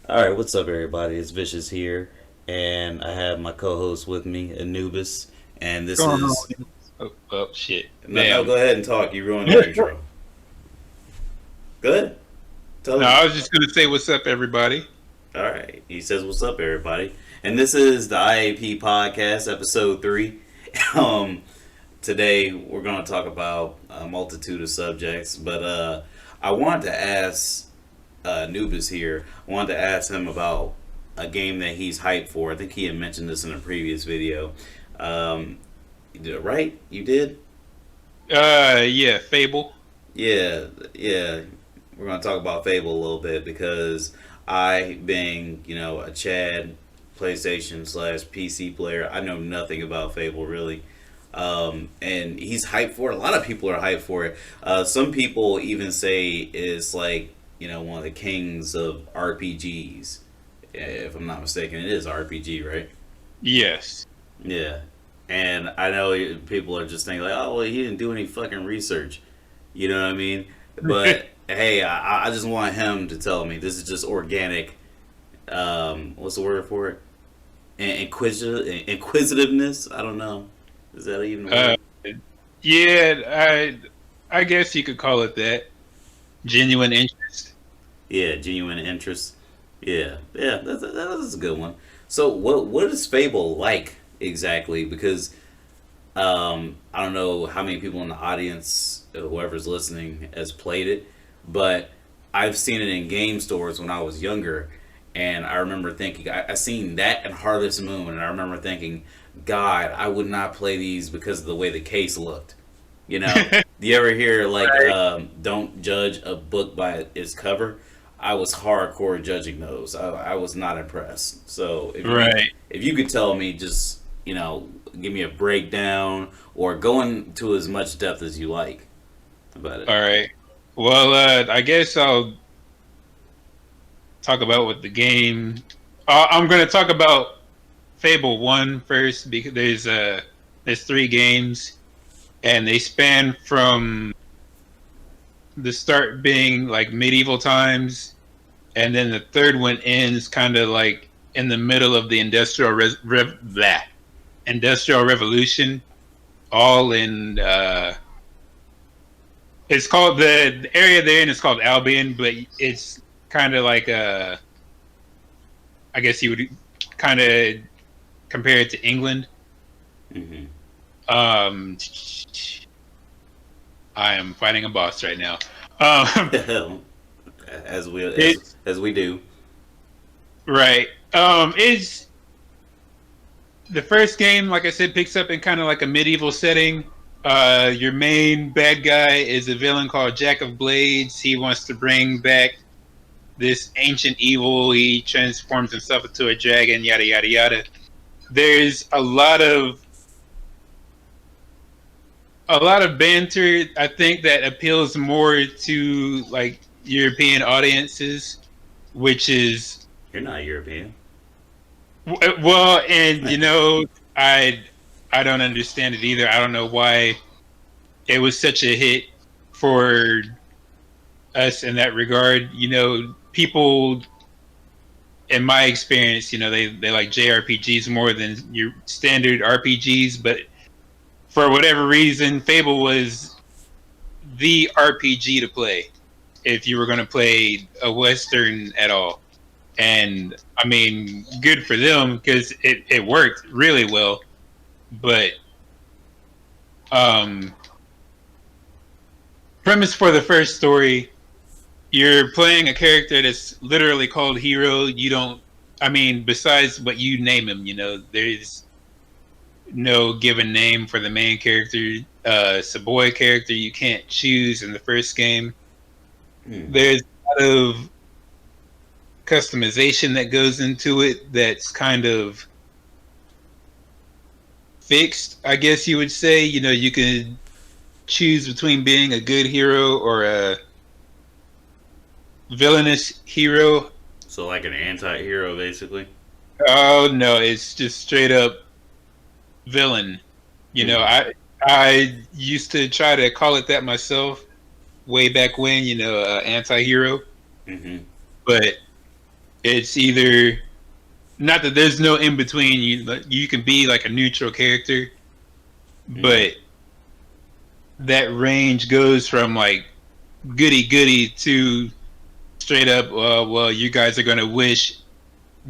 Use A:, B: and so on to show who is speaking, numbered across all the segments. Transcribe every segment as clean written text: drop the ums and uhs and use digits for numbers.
A: All right, what's up, everybody? It's Vicious here, and I have my co-host with me, Anubis, and this
B: Going on?
A: is
B: Oh, shit.
A: no.
B: Damn.
A: Go ahead and talk. You ruined the intro. Go ahead. Tell
B: No,
A: him.
B: I was just gonna say what's up, everybody.
A: All right. He says, "What's up, everybody?" And this is the IAP podcast, episode 3. Um, Today we're going to talk about a multitude of subjects, but I wanted to ask Anubis here. I wanted to ask him about a game that he's hyped for. I think he had mentioned this in a previous video. Um, you did it right? You did?
B: Yeah, Fable.
A: Yeah, yeah. We're gonna talk about Fable a little bit because I, being a Chad PlayStation slash PC player, I know nothing about Fable really. And he's hyped for it. A lot of people are hyped for it. Some people even say it's like one of the kings of RPGs. If I'm not mistaken, it is RPG, right?
B: Yes.
A: Yeah. And I know people are just thinking like, oh well, he didn't do any fucking research. You know what I mean? But hey, I just want him to tell me this is just organic. What's the word for it? Inquisitiveness. I don't know. Is that even a
B: uh,
A: word?
B: yeah, I guess you could call it that. Genuine interest.
A: Yeah, genuine interest. Yeah, yeah, that's a good one. So, what is Fable like exactly? Because I don't know how many people in the audience, whoever's listening, has played it, but I've seen it in game stores when I was younger, and I remember thinking I seen that and Harvest Moon, and I remember thinking, God, I would not play these because of the way the case looked. You know, do you ever hear like
B: Right.
A: don't judge a book by its cover? I was hardcore judging those. I was not impressed. So
B: Right.
A: if you could tell me, just give me a breakdown or go into as much depth as you like about it.
B: All right. Well, I guess I'll talk about what the game. I'm gonna talk about Fable 1 first because there's three games and they span from the start being like medieval times, and then the third one ends kind of like in the middle of the industrial revolution, all in. It's called the area they're in is called Albion, but it's kind of like I guess you would kind of compare it to England.
A: Mm-hmm.
B: Um, I am fighting a boss right now. Um,
A: as we
B: it's
A: as we do.
B: right. It's the first game, like I said, picks up in kind of like a medieval setting. Your main bad guy is a villain called Jack of Blades. He wants to bring back this ancient evil. He transforms himself into a dragon. Yada yada yada. There's a lot of banter. I think that appeals more to like European audiences, which is
A: You're not European.
B: well, and I I don't understand it either. I don't know why it was such a hit for us in that regard. People in my experience, they like JRPGs more than your standard RPGs, but for whatever reason, Fable was the RPG to play if you were going to play a Western at all. And I mean, good for them because it worked really well. But um, premise for the first story, you're playing a character that's literally called Hero. You don't, I mean, besides what you name him, there's no given name for the main character. It's a boy character you can't choose in the first game.
A: Hmm.
B: There's a lot of customization that goes into it that's kind of fixed, I guess you would say. You could choose between being a good hero or a villainous hero.
A: So like an anti-hero, basically.
B: Oh no, it's just straight up villain. You know,
A: Hmm.
B: I used to try to call it that myself way back when. Anti-hero,
A: Mm-hmm.
B: but It's either not that there's no in between. You can be like a neutral character,
A: Mm.
B: but that range goes from like goody goody to straight up. Well, you guys are gonna wish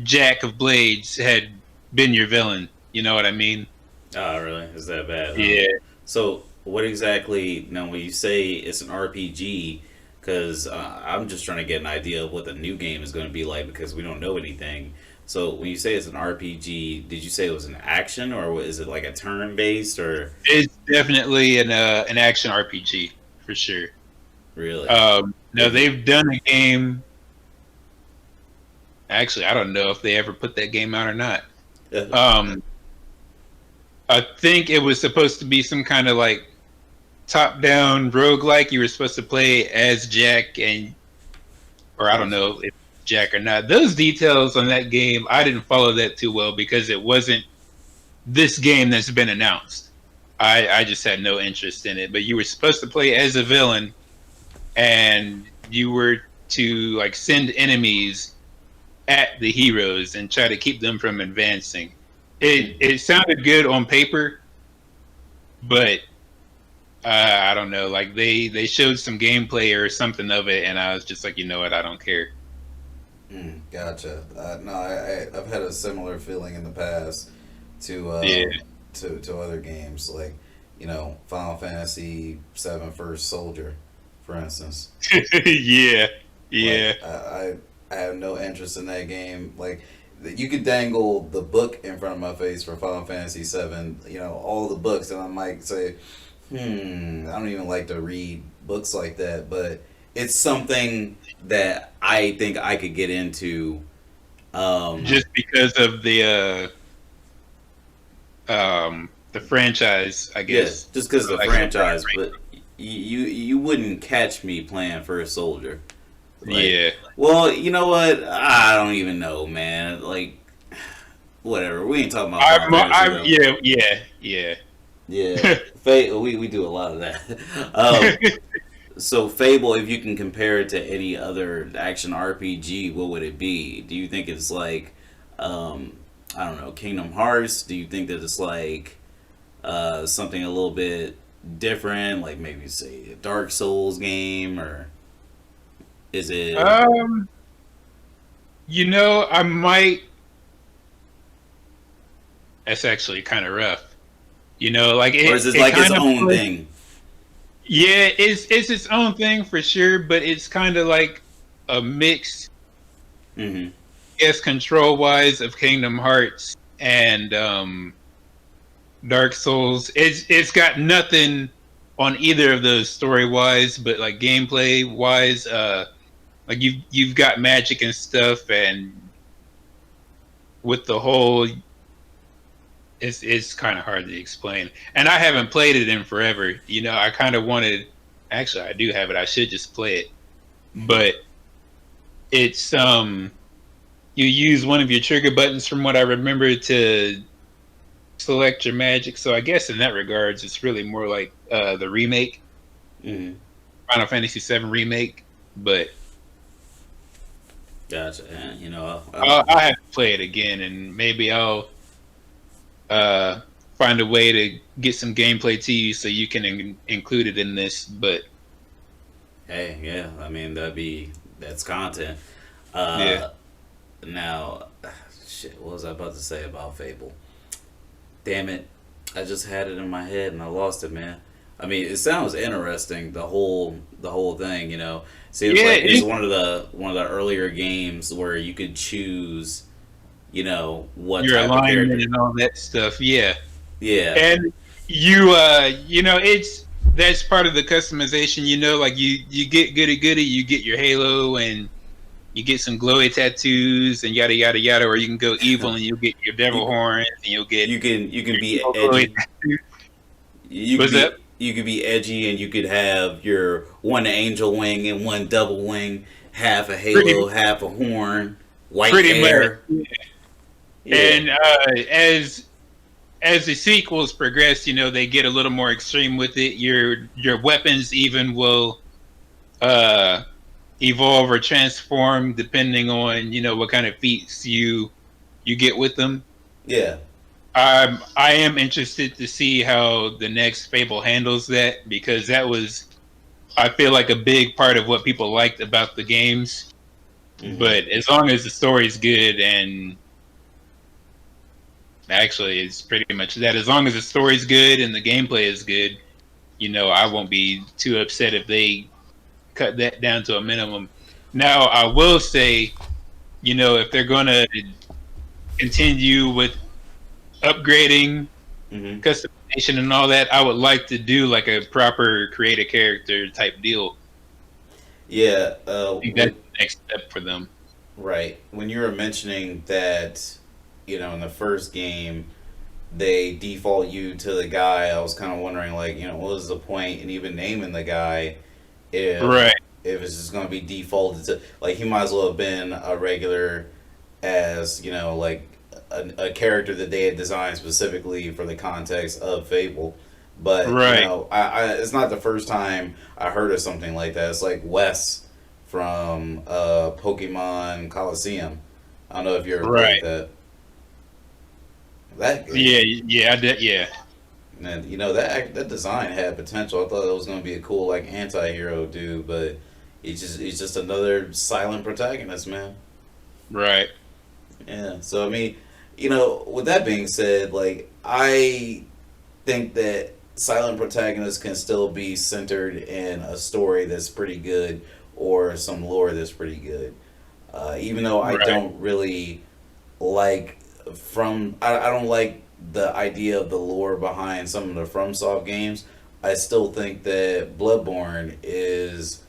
B: Jack of Blades had been your villain. You know what I mean?
A: Oh, really? Is that bad, huh?
B: Yeah.
A: So, what exactly, now, when you say it's an RPG, because I'm just trying to get an idea of what the new game is going to be like because we don't know anything. So, when you say it's an RPG, did you say it was an action or is it like a turn based or
B: It's definitely an action RPG for sure.
A: really?
B: No, they've done a game. Actually, I don't know if they ever put that game out or not. Um, I think it was supposed to be some kind of like top-down roguelike. You were supposed to play as Jack, and or I don't know if Jack or not. Those details on that game, I didn't follow that too well because it wasn't this game that's been announced. I just had no interest in it. But you were supposed to play as a villain, and you were to like send enemies at the heroes and try to keep them from advancing. It sounded good on paper, but I don't know. Like they showed some gameplay or something of it, and I was just like, you know what, I don't care.
A: Gotcha. No, I've had a similar feeling in the past to
B: Yeah,
A: to other games like Final Fantasy VII First Soldier, for instance.
B: yeah, yeah.
A: Like I have no interest in that game. Like you could dangle the book in front of my face for Final Fantasy VII, all the books, and I might say, I don't even like to read books like that, but it's something that I think I could get into.
B: Just because of the franchise, I
A: Yeah,
B: guess.
A: just because of the
B: Like,
A: franchise, but you wouldn't catch me playing First Soldier. Like,
B: yeah.
A: well, you know what? I don't even know, man. Like, whatever. We ain't talking about Final Fantasy though.
B: Yeah, yeah, yeah.
A: Yeah, we do a lot of that. Um, so Fable, if you can compare it to any other action RPG, what would it be? Do you think it's like, I don't know, Kingdom Hearts? Do you think that it's like something a little bit different, like maybe say a Dark Souls game, or is it?
B: um, I might. That's actually kind of rough. Like
A: Or is it
B: it
A: like its
B: kind of.
A: own thing?
B: Yeah, it's its own thing for sure, but it's kind of like a mix,
A: Mm-hmm.
B: yes, control wise of Kingdom Hearts and Dark Souls. It's got nothing on either of those story wise, but like gameplay wise, like you've got magic and stuff, and with the whole, it's kind of hard to explain. And I haven't played it in forever. I kind of wanted. Actually, I do have it. I should just play it, but it's you use one of your trigger buttons from what I remember to select your magic. So I guess in that regards, it's really more like the remake,
A: Mm-hmm.
B: Final Fantasy VII remake. But
A: Gotcha. Yeah,
B: I'll have to play it again, and maybe I'll find a way to get some gameplay to you so you can include it in this. But
A: hey, yeah. I mean, that's content.
B: yeah,
A: Uh, Now, shit. What was I about to say about Fable? Damn it! I just had it in my head and I lost it, man. I mean, it sounds interesting. The whole thing, seems
B: yeah,
A: like it's one of the earlier games where you could choose, what
B: your
A: type of
B: alignment
A: character.
B: and all that stuff. Yeah.
A: Yeah.
B: And it's that's part of the customization. Like you get goody, you get your halo, and you get some glowy tattoos, and yada yada yada. Or you can go evil, and you'll get your devil
A: you
B: horns, and you'll get
A: you can be
B: your glowy
A: edgy.
B: tattoos.
A: You could
B: What's
A: be
B: that?
A: you could be edgy, and you could have your one angel wing and one double wing, half a
B: Pretty
A: halo, half a horn, white
B: pretty much.
A: hair. Yeah.
B: And as the sequels progress, they get a little more extreme with it. Your weapons even will evolve or transform depending on what kind of feats you get with them.
A: Yeah.
B: I am interested to see how the next Fable handles that, because that was, I feel like, a big part of what people liked about the games.
A: Hmm.
B: But as long as the story's good, and actually it's pretty much that, as long as the story's good and the gameplay is good, I won't be too upset if they cut that down to a minimum. Now, I will say, if they're going to continue with upgrading,
A: Hmm.
B: customization, and all that, I would like to do like a proper create a character type deal.
A: Yeah.
B: I think that's the next step for them.
A: Right. When you were mentioning that, in the first game, they default you to the guy, I was kind of wondering, like, what was the point in even naming the guy if
B: Right,
A: it's just going to be defaulted to, like, he might as well have been a regular as, like a character that they had designed specifically for the context of Fable. But,
B: right.
A: it's not the first time I heard of something like that. It's like Wes from Pokemon Coliseum. I don't know if you ever played
B: Right.
A: that. That
B: Yeah, yeah, I did. Yeah,
A: and that design had potential. I thought it was going to be a cool like anti-hero dude, but he's just another silent protagonist, man.
B: right.
A: Yeah. So I mean, with that being said, like I think that silent protagonists can still be centered in a story that's pretty good or some lore that's pretty good. Even though I
B: Right.
A: don't really like I don't like the idea of the lore behind some of the FromSoft games. I still think that Bloodborne is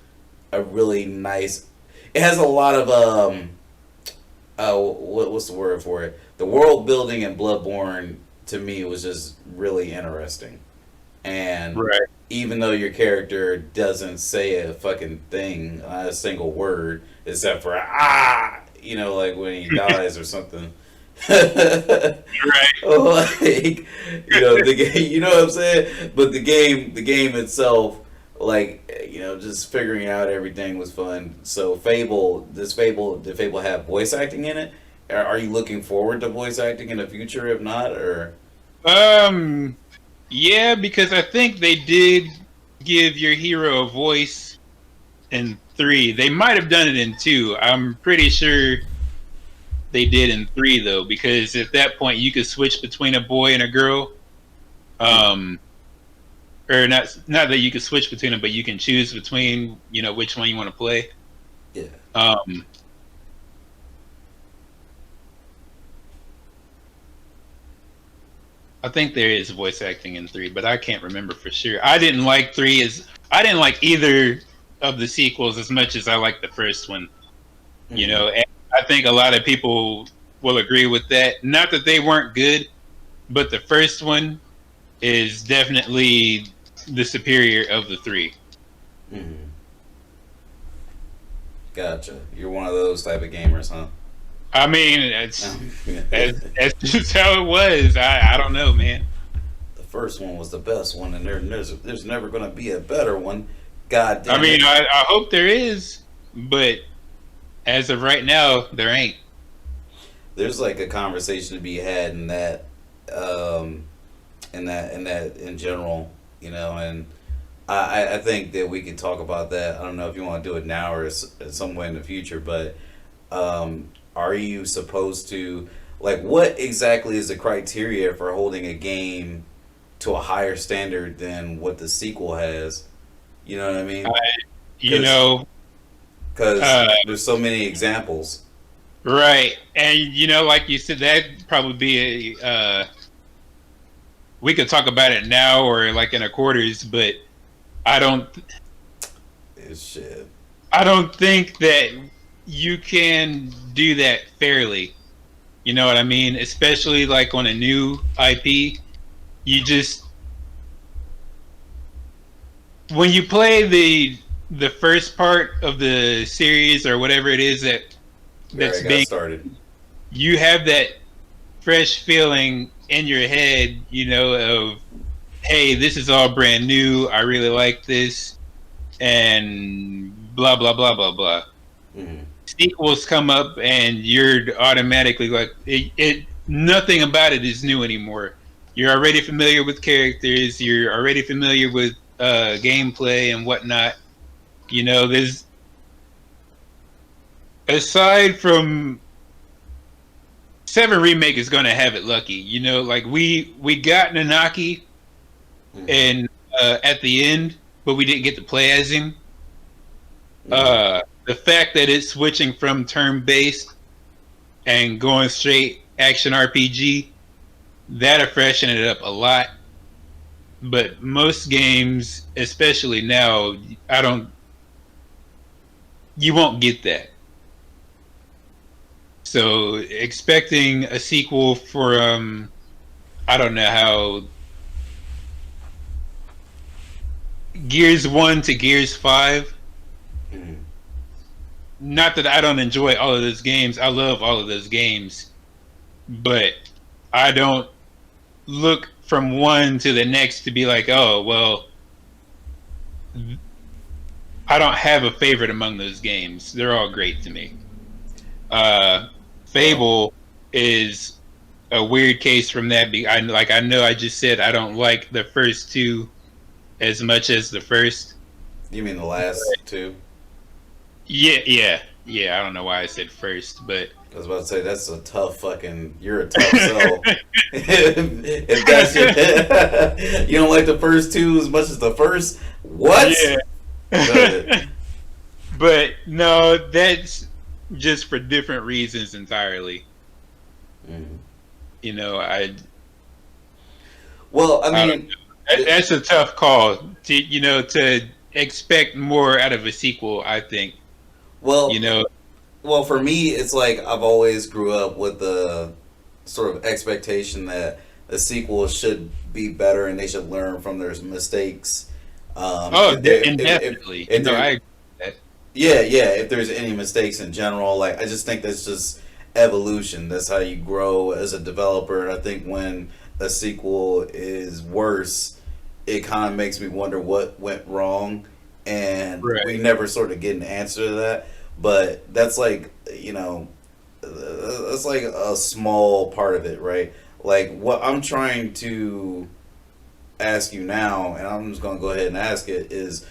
A: a really nice. It has a lot of what's the word for it? The world building in Bloodborne to me was just really interesting. And
B: Right.
A: even though your character doesn't say a fucking thing, not a single word, except for like when he dies or something.
B: Right.
A: Like the game, you know what I'm saying? But the game itself, like just figuring out everything was fun. So did Fable have voice acting in it? Are you looking forward to voice acting in the future? If not, or
B: Um. Yeah, because I think they did give your hero a voice in 3. They might have done it in 2. I'm pretty sure they did in 3 though, because at that point you could switch between a boy and a girl.
A: hmm,
B: Um. Or not that you could switch between them, but you can choose between which one you want to play.
A: yeah,
B: Um. I think there is voice acting in 3, but I can't remember for sure. I didn't like either of the sequels as much as I liked the first one.
A: hmm,
B: And I think a lot of people will agree with that. Not that they weren't good, but the first one is definitely the superior of the 3.
A: hmm. Gotcha. You're one of those type of gamers, huh?
B: I mean, that's just how it was. I don't know, man.
A: The first one was the best one, and there's never gonna be a better one. God
B: I
A: damn
B: mean,
A: it.
B: I hope there is, but as of right now, there ain't.
A: There's like a conversation to be had um, in general, and I think that we could talk about that. I don't know if you want to do it now or at some way in the future, but are you supposed to like what exactly is the criteria for holding a game to a higher standard than what the sequel has? You know what I
B: I,
A: mean?
B: you
A: Because
B: know,
A: because
B: uh,
A: there's so many examples.
B: right, and like you said, that'd probably be a. We could talk about it now or like in a quarters, but I don't.
A: It's shit.
B: I don't think that you can do that fairly. You know what I mean? Especially like on a new IP, you just when you play the first part of the series or whatever it is
A: We
B: that's
A: already got
B: being,
A: started.
B: you have that fresh feeling in your head, of, hey, this is all brand new. I really like this. blah blah blah blah blah.
A: Mm-hmm.
B: Sequels come up and you're automatically like it nothing about it is new anymore. You're already familiar with characters, you're already familiar with gameplay and whatnot. You know, there's aside from Seven Remake is going to have it lucky. You know, like we got Nanaki and at the end, but we didn't get to play as him. The fact that it's switching from turn-based and going straight action RPG, that freshened it up a lot. But most games, especially now, you won't get that. So expecting a sequel for I don't know how Gears 1 to Gears 5. Not that I don't enjoy all of those games. I love all of those games. But I don't look from one to the next to be like, oh, well, I don't have a favorite among those games. They're all great to me. Fable is a weird case from that. I know I just said I don't like the first two as much as the first.
A: You mean the last two?
B: Yeah. I don't know why I said first, but
A: I was about to say that's a tough fucking. You're a tough sell. if that's your, you don't like the first two as much as the first. What?
B: Yeah. But no, that's just for different reasons entirely. You know,
A: Well, I mean,
B: that's a tough call to expect more out of a sequel. I think.
A: Well,
B: you know.
A: Well, for me, it's like I've always grew up with the sort of expectation that a sequel should be better and they should learn from their mistakes.
B: Definitely.
A: If
B: I agree with that.
A: Yeah. If there's any mistakes in general, like I just think that's just evolution. That's how you grow as a developer. And I think when a sequel is worse, it kind of makes me wonder what went wrong, and we never sort of get an answer to that. But that's like, that's like a small part of it, right? Like what I'm trying to ask you now, and I'm just going to go ahead and ask it, is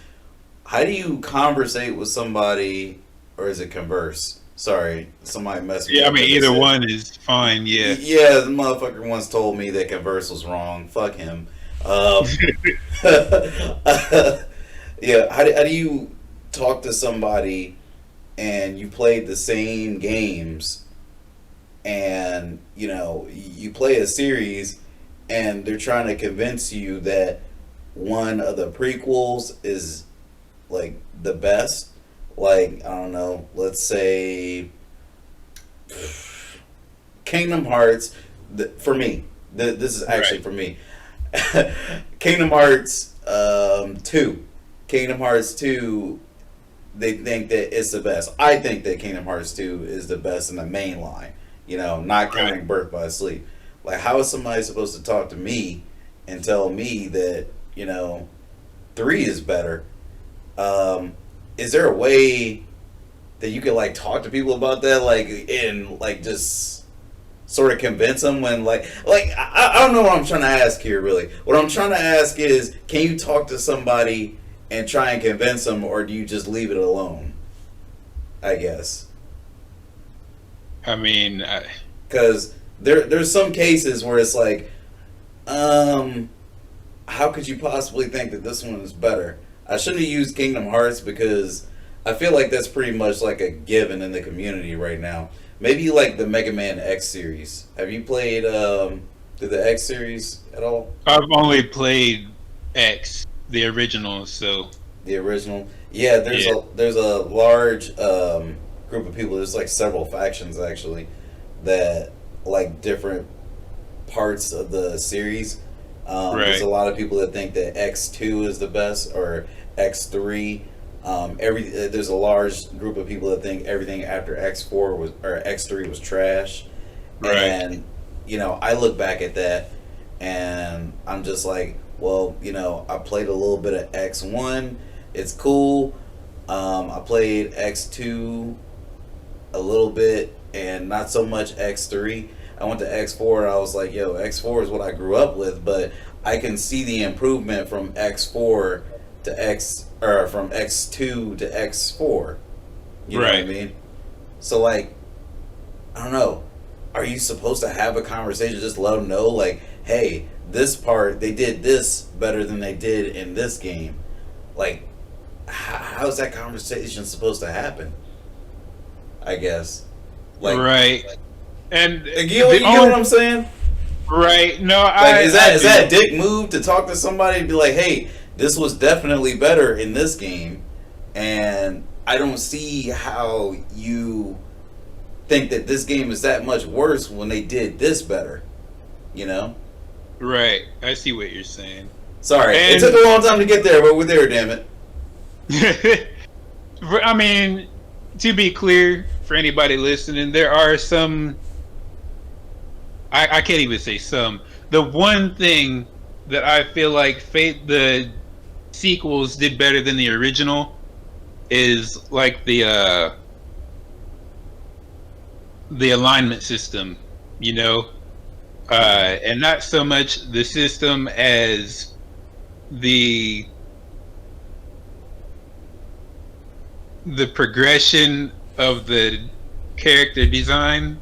A: how do you conversate with somebody, or is it converse? Sorry, somebody messed me up.
B: Yeah, I mean, either one is fine, yeah.
A: Yeah, the motherfucker once told me that converse was wrong. Fuck him. Yeah, how do you talk to somebody and you played the same games, and you play a series and they're trying to convince you that one of the prequels is like the best? Like, I don't know, let's say Kingdom Hearts, for me, this is actually for me. Kingdom Hearts 2. Kingdom Hearts 2, they think that it's the best. I think that Kingdom Hearts 2 is the best in the main line, not counting Birth by Sleep. Like, how is somebody supposed to talk to me and tell me that, 3 is better? Is there a way that you can, like, talk to people about that, like, and, like, just sort of convince them when, I don't know what I'm trying to ask here, really. What I'm trying to ask is, can you talk to somebody and try and convince them, or do you just leave it alone? I guess.
B: I mean,
A: because there's some cases where it's like, how could you possibly think that this one is better? I shouldn't have used Kingdom Hearts because I feel like that's pretty much like a given in the community right now. Maybe like the Mega Man X series. Have you played the X series at all?
B: I've only played X, the original, so.
A: The original? Yeah, there's a large group of people. There's like several factions actually that like different parts of the series. There's a lot of people that think that X2 is the best, or X3. There's a large group of people that think everything after X3 was trash. And I look back at that and I'm just like, well, I played a little bit of X1. It's cool. I played X2 a little bit, and not so much X3. I went to X4, and I was like, yo, X4 is what I grew up with, but I can see the improvement from X4 to from X2 to X4. You know what I
B: Right.
A: mean? So like, I don't know. Are you supposed to have a conversation? Just let them know, like, hey, this part they did this better than they did in this game. Like, how's that conversation supposed to happen? I guess. Like,
B: Right. And
A: you
B: the
A: know what
B: only
A: I'm saying?
B: right. No,
A: Like,
B: I
A: is
B: do.
A: that a dick move to talk to somebody and be like, hey, this was definitely better in this game, and I don't see how you think that this game is that much worse when they did this better. You know?
B: Right. I see what you're saying.
A: Sorry, it took
B: And
A: a long time to get there, but we're there. Damn it!
B: I mean, to be clear for anybody listening, there are some. I can't even say some. The one thing that I feel like the sequels did better than the original is like the alignment system, you know, and not so much the system as the the progression of the character design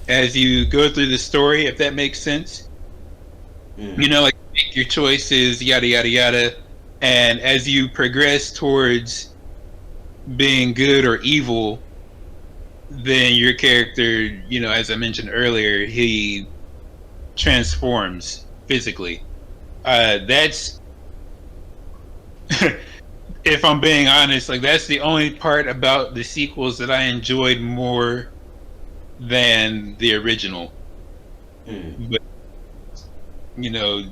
B: as you go through the story, if that makes sense.
A: Mm.
B: You know, like make your choices, yada yada yada, and as you progress towards being good or evil, then your character, you know, as I mentioned earlier, he transforms physically. That's if I'm being honest, like that's the only part about the sequels that I enjoyed more than the original.
A: Mm.
B: But you know,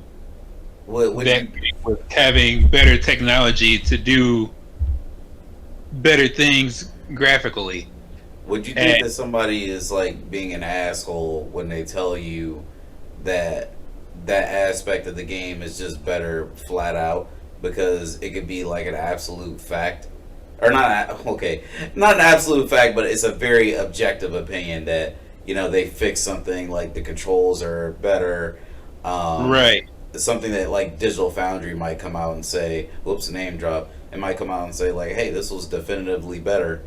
A: What
B: that
A: you?
B: with having better technology to do better things graphically.
A: Would you
B: And
A: think that somebody is like being an asshole when they tell you that that aspect of the game is just better flat out because it could be like an absolute fact or not okay, not an absolute fact, but it's a very objective opinion that they fix something like the controls are better. um
B: right,
A: Something that like Digital Foundry might come out and say, whoops, name drop, it might come out and say like, hey, this was definitively better,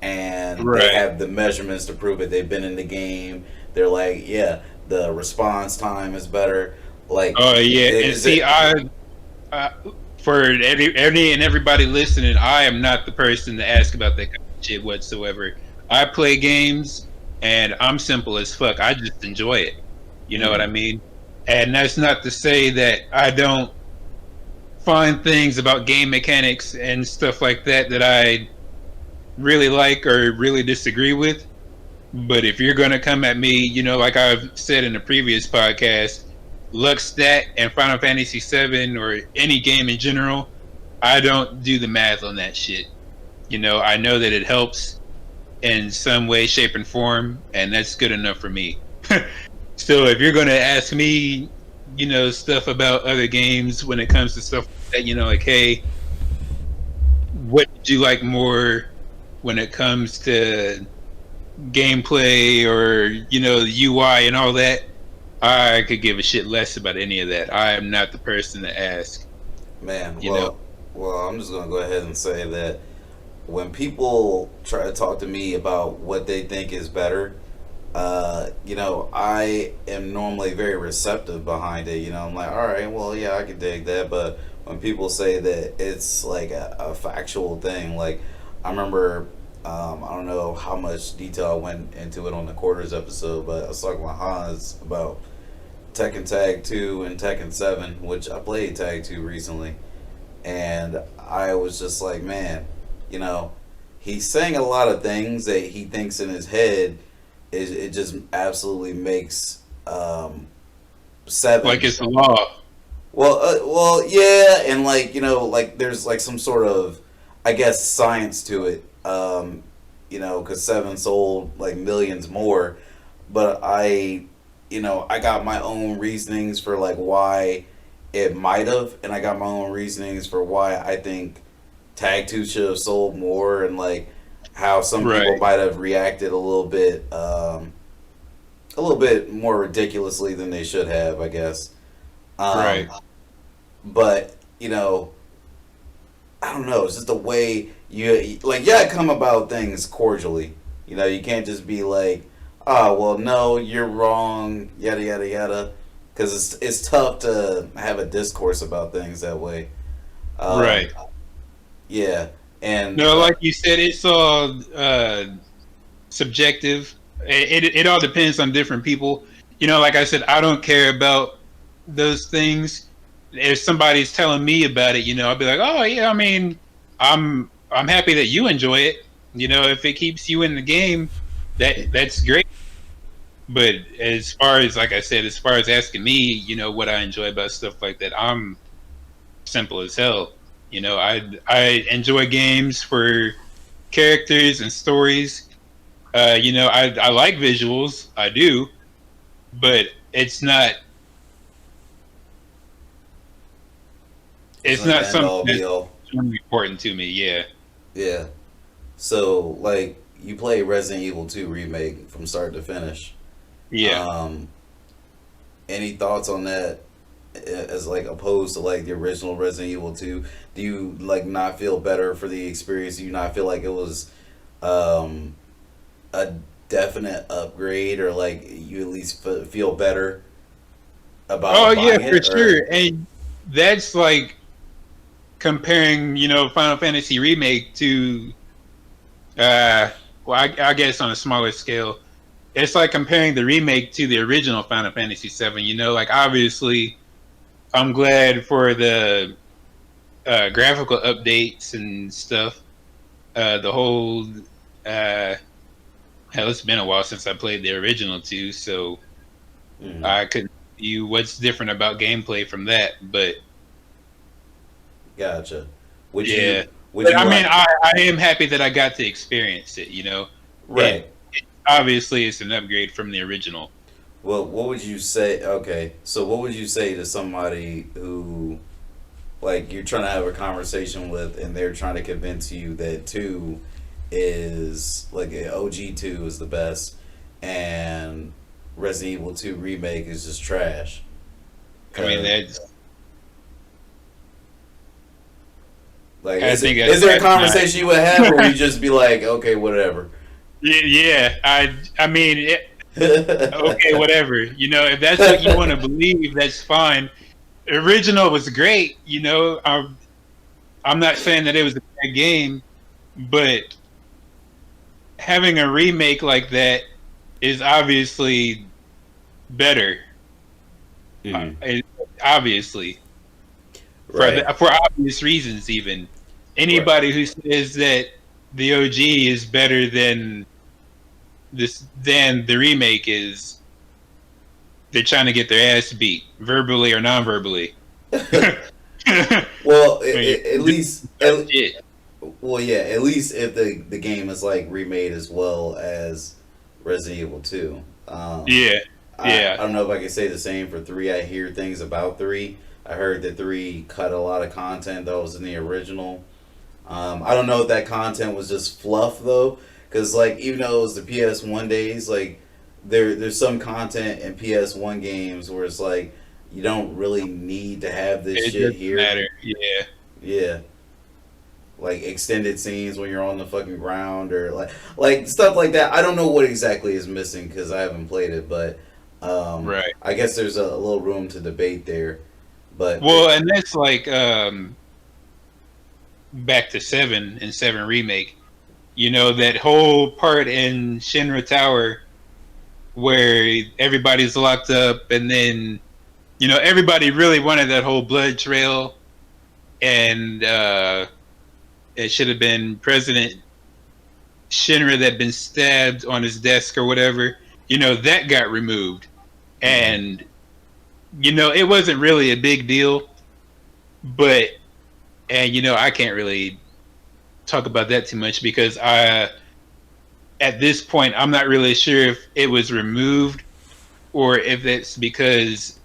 A: and they
B: right.
A: have the measurements to prove it. They've been in the game. They're like, yeah, the response time is better. Like,
B: Oh yeah, and
A: is
B: see,
A: it?
B: I for any and everybody listening, I am not the person to ask about that kind of shit whatsoever. I play games and I'm simple as fuck. I just enjoy it. You know what I
A: Mm,
B: mean? And that's not to say that I don't find things about game mechanics and stuff like that that I really like or really disagree with. But if you're gonna come at me, you know, like I've said in the previous podcast, Luxstat and Final Fantasy VII or any game in general, I don't do the math on that shit. You know, I know that it helps in some way, shape, and form, and that's good enough for me. So if you're gonna ask me, you know, stuff about other games when it comes to stuff like that, you know, like, hey, what did you like more when it comes to gameplay or you know the UI and all that, I could give a shit less about any of that. I am not the person to ask.
A: man,
B: You know,
A: I'm just gonna go ahead and say that when people try to talk to me about what they think is better, I am normally very receptive behind it. I'm like, all right, well, yeah, I can dig that. But when people say that it's like a factual thing, like I remember, I don't know how much detail I went into it on the quarters episode, but I was talking with Hans about Tekken Tag 2 and Tekken 7, which I played Tag 2 recently. And I was just like, man, you know, he's saying a lot of things that he thinks in his head. It just absolutely makes
B: like
A: seven.
B: it's a law.
A: Yeah, and like like there's like some sort of, I guess, science to it. Because seven sold like millions more, but I got my own reasonings for like why it might have, and I got my own reasonings for why I think Tag 2 should have sold more, and like how some people
B: Right.
A: might have reacted a little bit more ridiculously than they should have, I guess.
B: Right.
A: Um, but you know, I don't know. It's just the way you like. Yeah, come about things cordially. You know, you can't just be like, "Oh, well, no, you're wrong." Yada yada yada. Because it's tough to have a discourse about things that way. Um,
B: Right.
A: yeah, and
B: No, like you said, it's all subjective. It all depends on different people. Like I said, I don't care about those things. If somebody's telling me about it, I'll be like, oh yeah, I mean, I'm happy that you enjoy it. If it keeps you in the game, that's great. But as far as, like I said, as far as asking me, what I enjoy about stuff like that, I'm simple as hell. I enjoy games for characters and stories. I like visuals, I do, but
A: it's
B: it's
A: not
B: not
A: the end
B: something
A: all be
B: that's
A: all.
B: really important to me. Yeah.
A: Yeah. So like you play Resident Evil 2 remake from start to finish.
B: Yeah.
A: Um, any thoughts on that as like opposed to like the original Resident Evil 2? Do you like not feel better for the experience? Do you not feel like it was um, a definite upgrade, or like you at least feel better
B: Oh
A: about
B: yeah,
A: buying
B: for
A: it? Or
B: sure. And that's like comparing, Final Fantasy remake to uh well, I guess on a smaller scale, it's like comparing the remake to the original Final Fantasy 7. Like obviously I'm glad for the graphical updates and stuff. The whole uh hell, it's been a while since I played the original too, so
A: Mhm.
B: I couldn't tell you what's different about gameplay from that. But
A: Gotcha. Would
B: yeah,
A: you would
B: but
A: you
B: I mean,
A: like
B: I am happy that I got to experience it. It,
A: right?
B: it obviously it's an upgrade from the original.
A: Well, what would you say? Okay, so what would you say to somebody who, like, you're trying to have a conversation with, and they're trying to convince you that two is like OG two is the best, and Resident Evil 2 remake is just trash?
B: I mean,
A: Cause like,
B: I think
A: is there a
B: that's not.
A: conversation you would have, or you just be like, okay, whatever?
B: Yeah, I mean, okay, whatever. If that's what you want to believe, that's fine. Original was great. I'm not saying that it was a bad game, but having a remake like that is obviously better.
A: Mhm.
B: Obviously,
A: Right.
B: for obvious reasons. Even
A: Right.
B: anybody who says that the OG is better than the remake is, they're trying to get their ass beat verbally or non-verbally.
A: Well,
B: Like,
A: at least,
B: shit.
A: well, yeah, at least if the game is like remade as well as Resident Evil 2.
B: Yeah,
A: I
B: yeah.
A: don't know if I can say the same for 3. I hear things about 3. I heard that 3 cut a lot of content that was in the original. I don't know if that content was just fluff though, because like even though it was the PS1 days, like there's some content in PS1 games where it's like you don't really need to have this
B: It
A: shit
B: doesn't
A: here.
B: matter. Yeah,
A: Yeah, like extended scenes when you're on the fucking ground, or like stuff like that. I don't know what exactly is missing because I haven't played it, but
B: right.
A: I guess there's a little room to debate there. But
B: Well, and that's like back to Seven and Seven remake. That whole part in Shinra Tower where everybody's locked up, and then everybody really wanted that whole blood trail, and it should have been President Shinra that had been stabbed on his desk or whatever. That got removed,
A: mhm.
B: and it wasn't really a big deal, but and I can't really talk about that too much because at this point I'm not really sure if it was removed or if it's because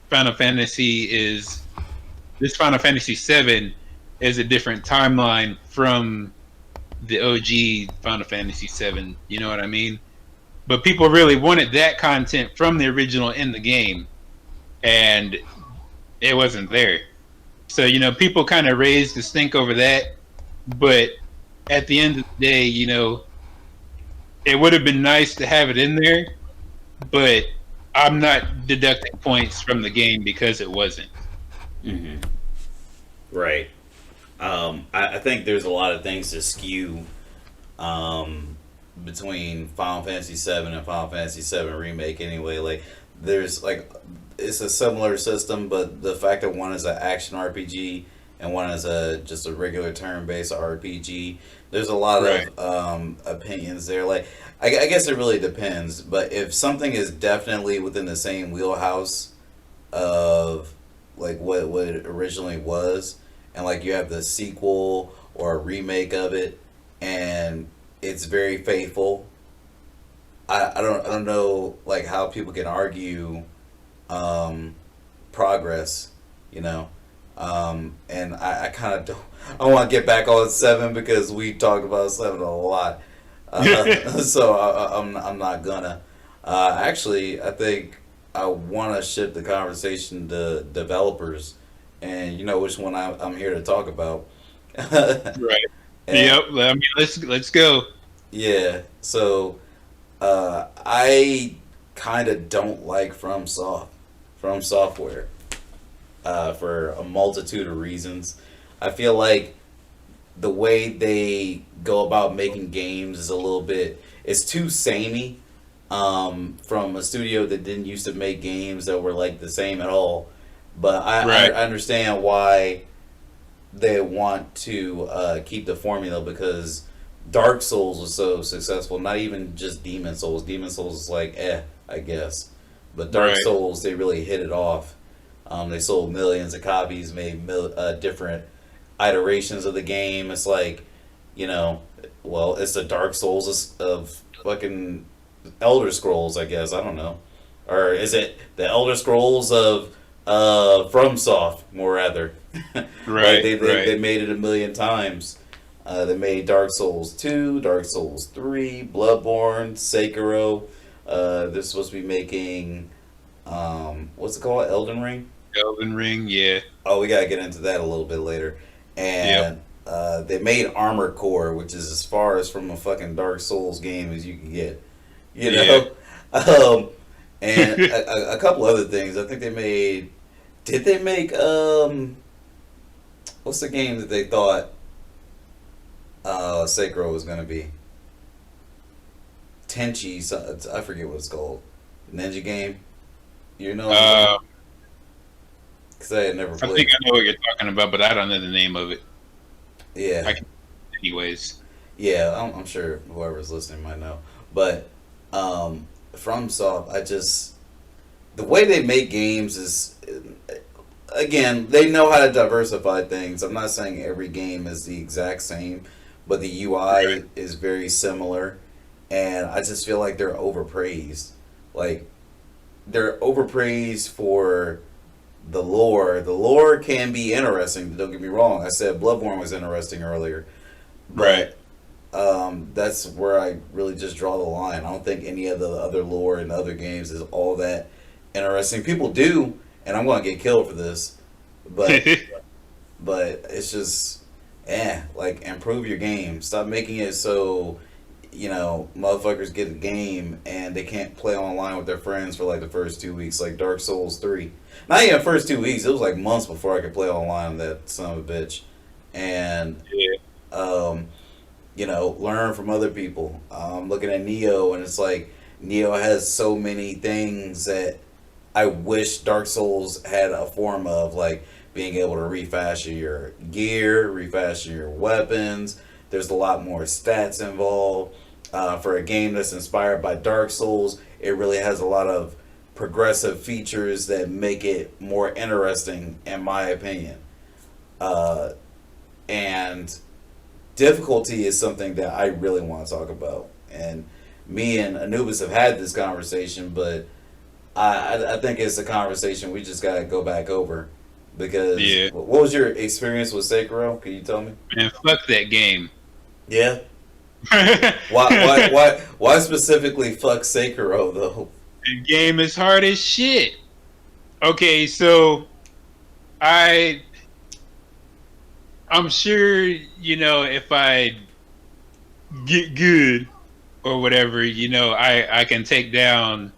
B: Final Fantasy 7 is a different timeline from the OG Final Fantasy VII. You know what I mean? But people really wanted that content from the original in the game, and it wasn't there. So people kind of raised the stink over that. But at the end of the day, it would have been nice to have it in there. But I'm not deducting points from the game because it wasn't.
A: Hmm. Right. I think there's a lot of things to skew um, between Final Fantasy VII and Final Fantasy VII Remake. Anyway, like there's like it's a similar system, but the fact that one is an action RPG and one is a just a regular turn-based RPG, there's a lot
B: Right.
A: of opinions there. Like I guess it really depends, but if something is definitely within the same wheelhouse of like what it originally was, and like you have the sequel or a remake of it, and it's very faithful. I don't know like how people can argue um, progress, you know. And I kind of don't. I want to get back on seven because we talked about seven a lot. So I'm not gonna. Actually, I think I want to shift the conversation to developers, and you know which one I'm here to talk about.
B: Right.
A: And
B: Yep. I mean, let's go.
A: yeah, so I kind of don't like From Software, for a multitude of reasons. I feel like the way they go about making games is a little bit, it's too samey, from a studio that didn't used to make games that were like the same at all. But I
B: Right.
A: understand why they want to keep the formula, because Dark Souls was so successful. Not even just Demon Souls. Demon Souls is like I guess, but Dark
B: Right.
A: Souls they really hit it off. They sold millions of copies, made different iterations of the game. It's like, you know, well, it's the Dark Souls of fucking Elder Scrolls, I guess. I don't know, or is it the Elder Scrolls of FromSoft, more rather? Like
B: Right.
A: they
B: Right.
A: made it a million times. They made Dark Souls 2, Dark Souls 3, Bloodborne, Sekiro. They're supposed to be making what's it called, Elden Ring.
B: Elden Ring. Yeah.
A: Oh, we gotta get into that a little bit later.
B: Yep.
A: And they made Armor Core, which is as far as from a fucking Dark Souls game as you can get. You
B: Yeah.
A: know, um, and a couple other things. I think they made. Did they make what's the game that they thought Sekiro was gonna be? Tenchi. I forget what it's called. Ninja game. You know,
B: Uh,
A: because I had never
B: I
A: played.
B: think I know what you're talking about, but I don't know the name of it.
A: Yeah.
B: I can, anyways.
A: Yeah, I'm sure whoever's listening might know. But FromSoft, I just the way they make games is, again, they know how to diversify things. I'm not saying every game is the exact same, but the UI
B: Right.
A: is very similar, and I just feel like they're overpraised. Like they're overpraised for the lore. The lore can be interesting. Don't get me wrong. I said Bloodborne was interesting earlier,
B: Right.
A: but that's where I really just draw the line. I don't think any of the other lore in other games is all that interesting. People do, and I'm going to get killed for this, but it's just, like improve your game. Stop making it so, motherfuckers get a game and they can't play online with their friends for like the first 2 weeks, like Dark Souls 3. Not even the first 2 weeks. It was like months before I could play online with that son of a bitch. And
B: Yeah.
A: um, learn from other people. Looking at Neo, and it's like Neo has so many things that I wish Dark Souls had a form of, like being able to refashion your gear, refashion your weapons. There's a lot more stats involved. For a game that's inspired by Dark Souls, it really has a lot of progressive features that make it more interesting, in my opinion. Uh, and difficulty is something that I really want to talk about. And me and Anubis have had this conversation, but I think it's a conversation we just got to go back over. Because
B: Yeah,
A: what was your experience with Sekiro? Can you tell me?
B: man, fuck that game.
A: Yeah.
B: The
A: Why specifically fuck Sekiro though?
B: game is hard as shit. Okay, so I I'm sure if I get good or whatever, I can take down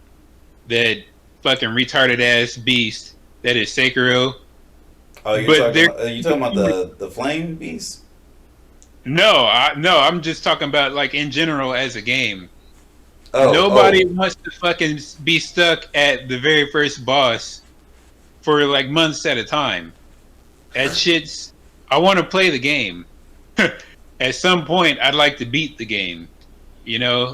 B: that fucking retarded ass beast that is Sekiro.
A: Oh, you're
B: But
A: talking
B: there,
A: about you talking about the flame beast?
B: no, I'm just talking about like in general as a game.
A: Oh,
B: Nobody
A: oh,
B: wants to fucking be stuck at the very first boss for like months at a time. That shit's. I want to play the game. At some point, I'd like to beat the game.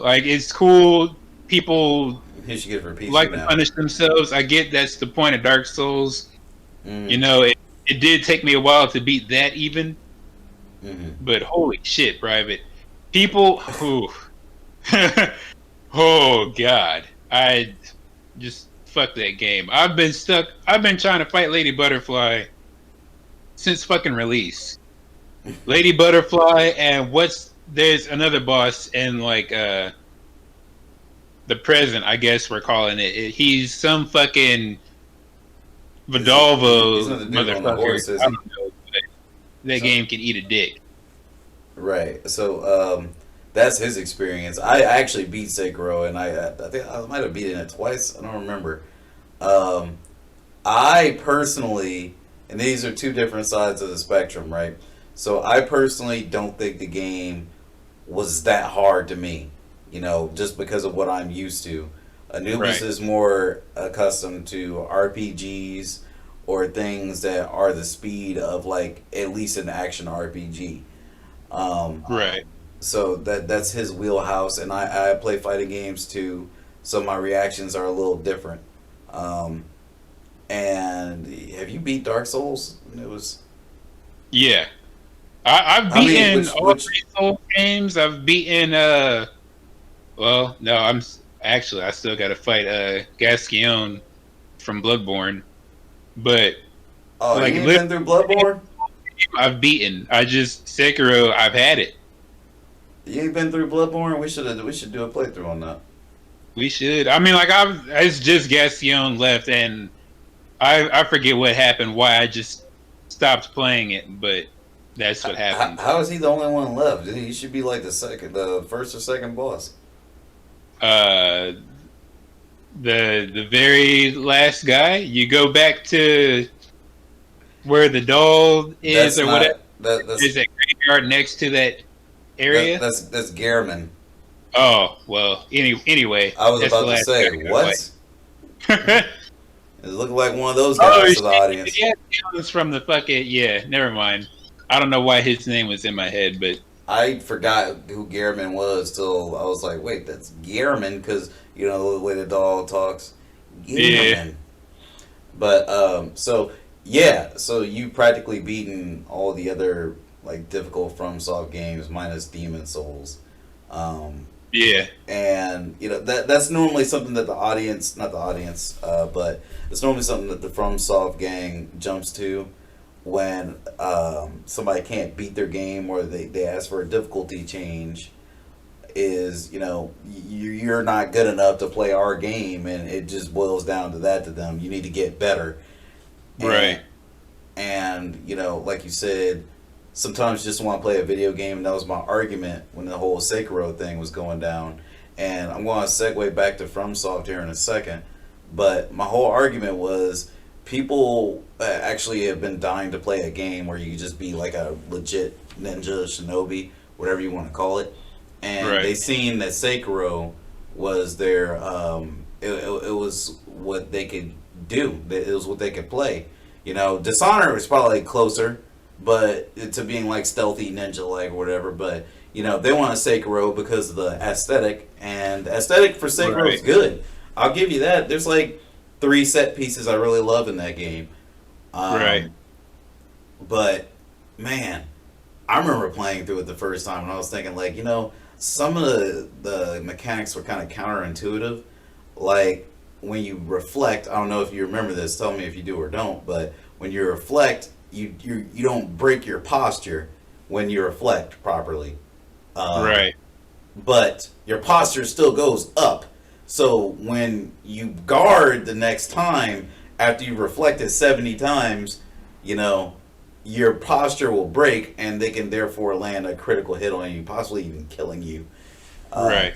B: Like it's cool. People
A: you should get it for PC
B: like to
A: now.
B: punish themselves. I get that's the point of Dark Souls.
A: Mm,
B: It did take me a while to beat that even,
A: mm-hmm.
B: but holy shit, Private. People who. Oh god. I just fuck that game. I've been stuck. I've been trying to fight Lady Butterfly since fucking release. Lady Butterfly and there's another boss in like the present, I guess we're calling it. He's some fucking
A: He's
B: Vidalvo
A: not the dude on the
B: motherfucker.
A: horse, is
B: I
A: he?
B: don't know. But that
A: So,
B: game can eat a dick.
A: right. So that's his experience. I actually beat Sekiro, and I think I might have beaten it twice. I don't remember. Um, I personally, and these are two different sides of the spectrum, right? So I personally don't think the game was that hard to me, just because of what I'm used to. Anubis
B: Right.
A: is more accustomed to RPGs or things that are the speed of like at least an action RPG. Um,
B: Right.
A: so that's his wheelhouse, and I play fighting games too, so my reactions are a little different. Um, and have you beat Dark Souls? It was
B: Yeah. I've
A: how many?
B: beaten
A: Which
B: all
A: which?
B: three Soul games. I've beaten well, no, actually I still gotta fight Gasquion from Bloodborne. But
A: Oh,
B: like
A: you ain't
B: literally
A: been through Bloodborne?
B: I've beaten. I just Sekiro, I've had it.
A: You ain't been through Bloodborne? We should do a playthrough on that.
B: We should. I mean, like it's just Gaston left, and I forget what happened. Why I just stopped playing it, but that's what
A: How,
B: happened.
A: how is he the only one left? He should be like the first or second boss.
B: Uh, the very last guy. You go back to where the doll is,
A: That's
B: or whatever.
A: not that
B: There's that graveyard next to that area.
A: that's Gehrman.
B: Oh well. Anyway,
A: I was
B: that's the
A: about to
B: last
A: say
B: guy
A: what?
B: I fight.
A: It's looking like one of those
B: Oh
A: guys to the
B: shit!
A: audience.
B: Yeah, it was from the fucking yeah. Never mind. I don't know why his name was in my head, but
A: I forgot who Gehrman was till I was like, wait, that's Gehrman because the way the dog talks,
B: yeah,
A: Gehrman. But so yeah, so you practically beaten all the other like difficult FromSoft games minus Demon Souls. Um,
B: yeah,
A: and that's normally something that the audience, not the audience, but it's normally something that the FromSoft gang jumps to when somebody can't beat their game or they ask for a difficulty change. Is you're not good enough to play our game, and it just boils down to that to them. You need to get better, and
B: right,
A: like you said, sometimes you just want to play a video game, and that was my argument when the whole Sekiro thing was going down. And I'm going to segue back to FromSoft here in a second, but my whole argument was people actually have been dying to play a game where you just be like a legit ninja, shinobi, whatever you want to call it, and they
B: right,
A: seen that Sekiro was their it was what they could do. It was what they could play. Dishonor was probably closer, but to being like stealthy ninja like or whatever. But they want a Sekiro because of the aesthetic, and the aesthetic for Sekiro is
B: right,
A: good. I'll give you that. There's like 3 set pieces I really love in that game.
B: right,
A: Um, but man, I remember playing through it the first time, and I was thinking like, some of the mechanics were kind of counterintuitive. Like when you reflect, I don't know if you remember this. Tell me if you do or don't. But when you reflect, you don't break your posture when you reflect properly. Um,
B: Right.
A: but your posture still goes up. So when you guard the next time after you've reflected 70 times, you know, your posture will break and they can therefore land a critical hit on you, possibly even killing you. Um,
B: Right.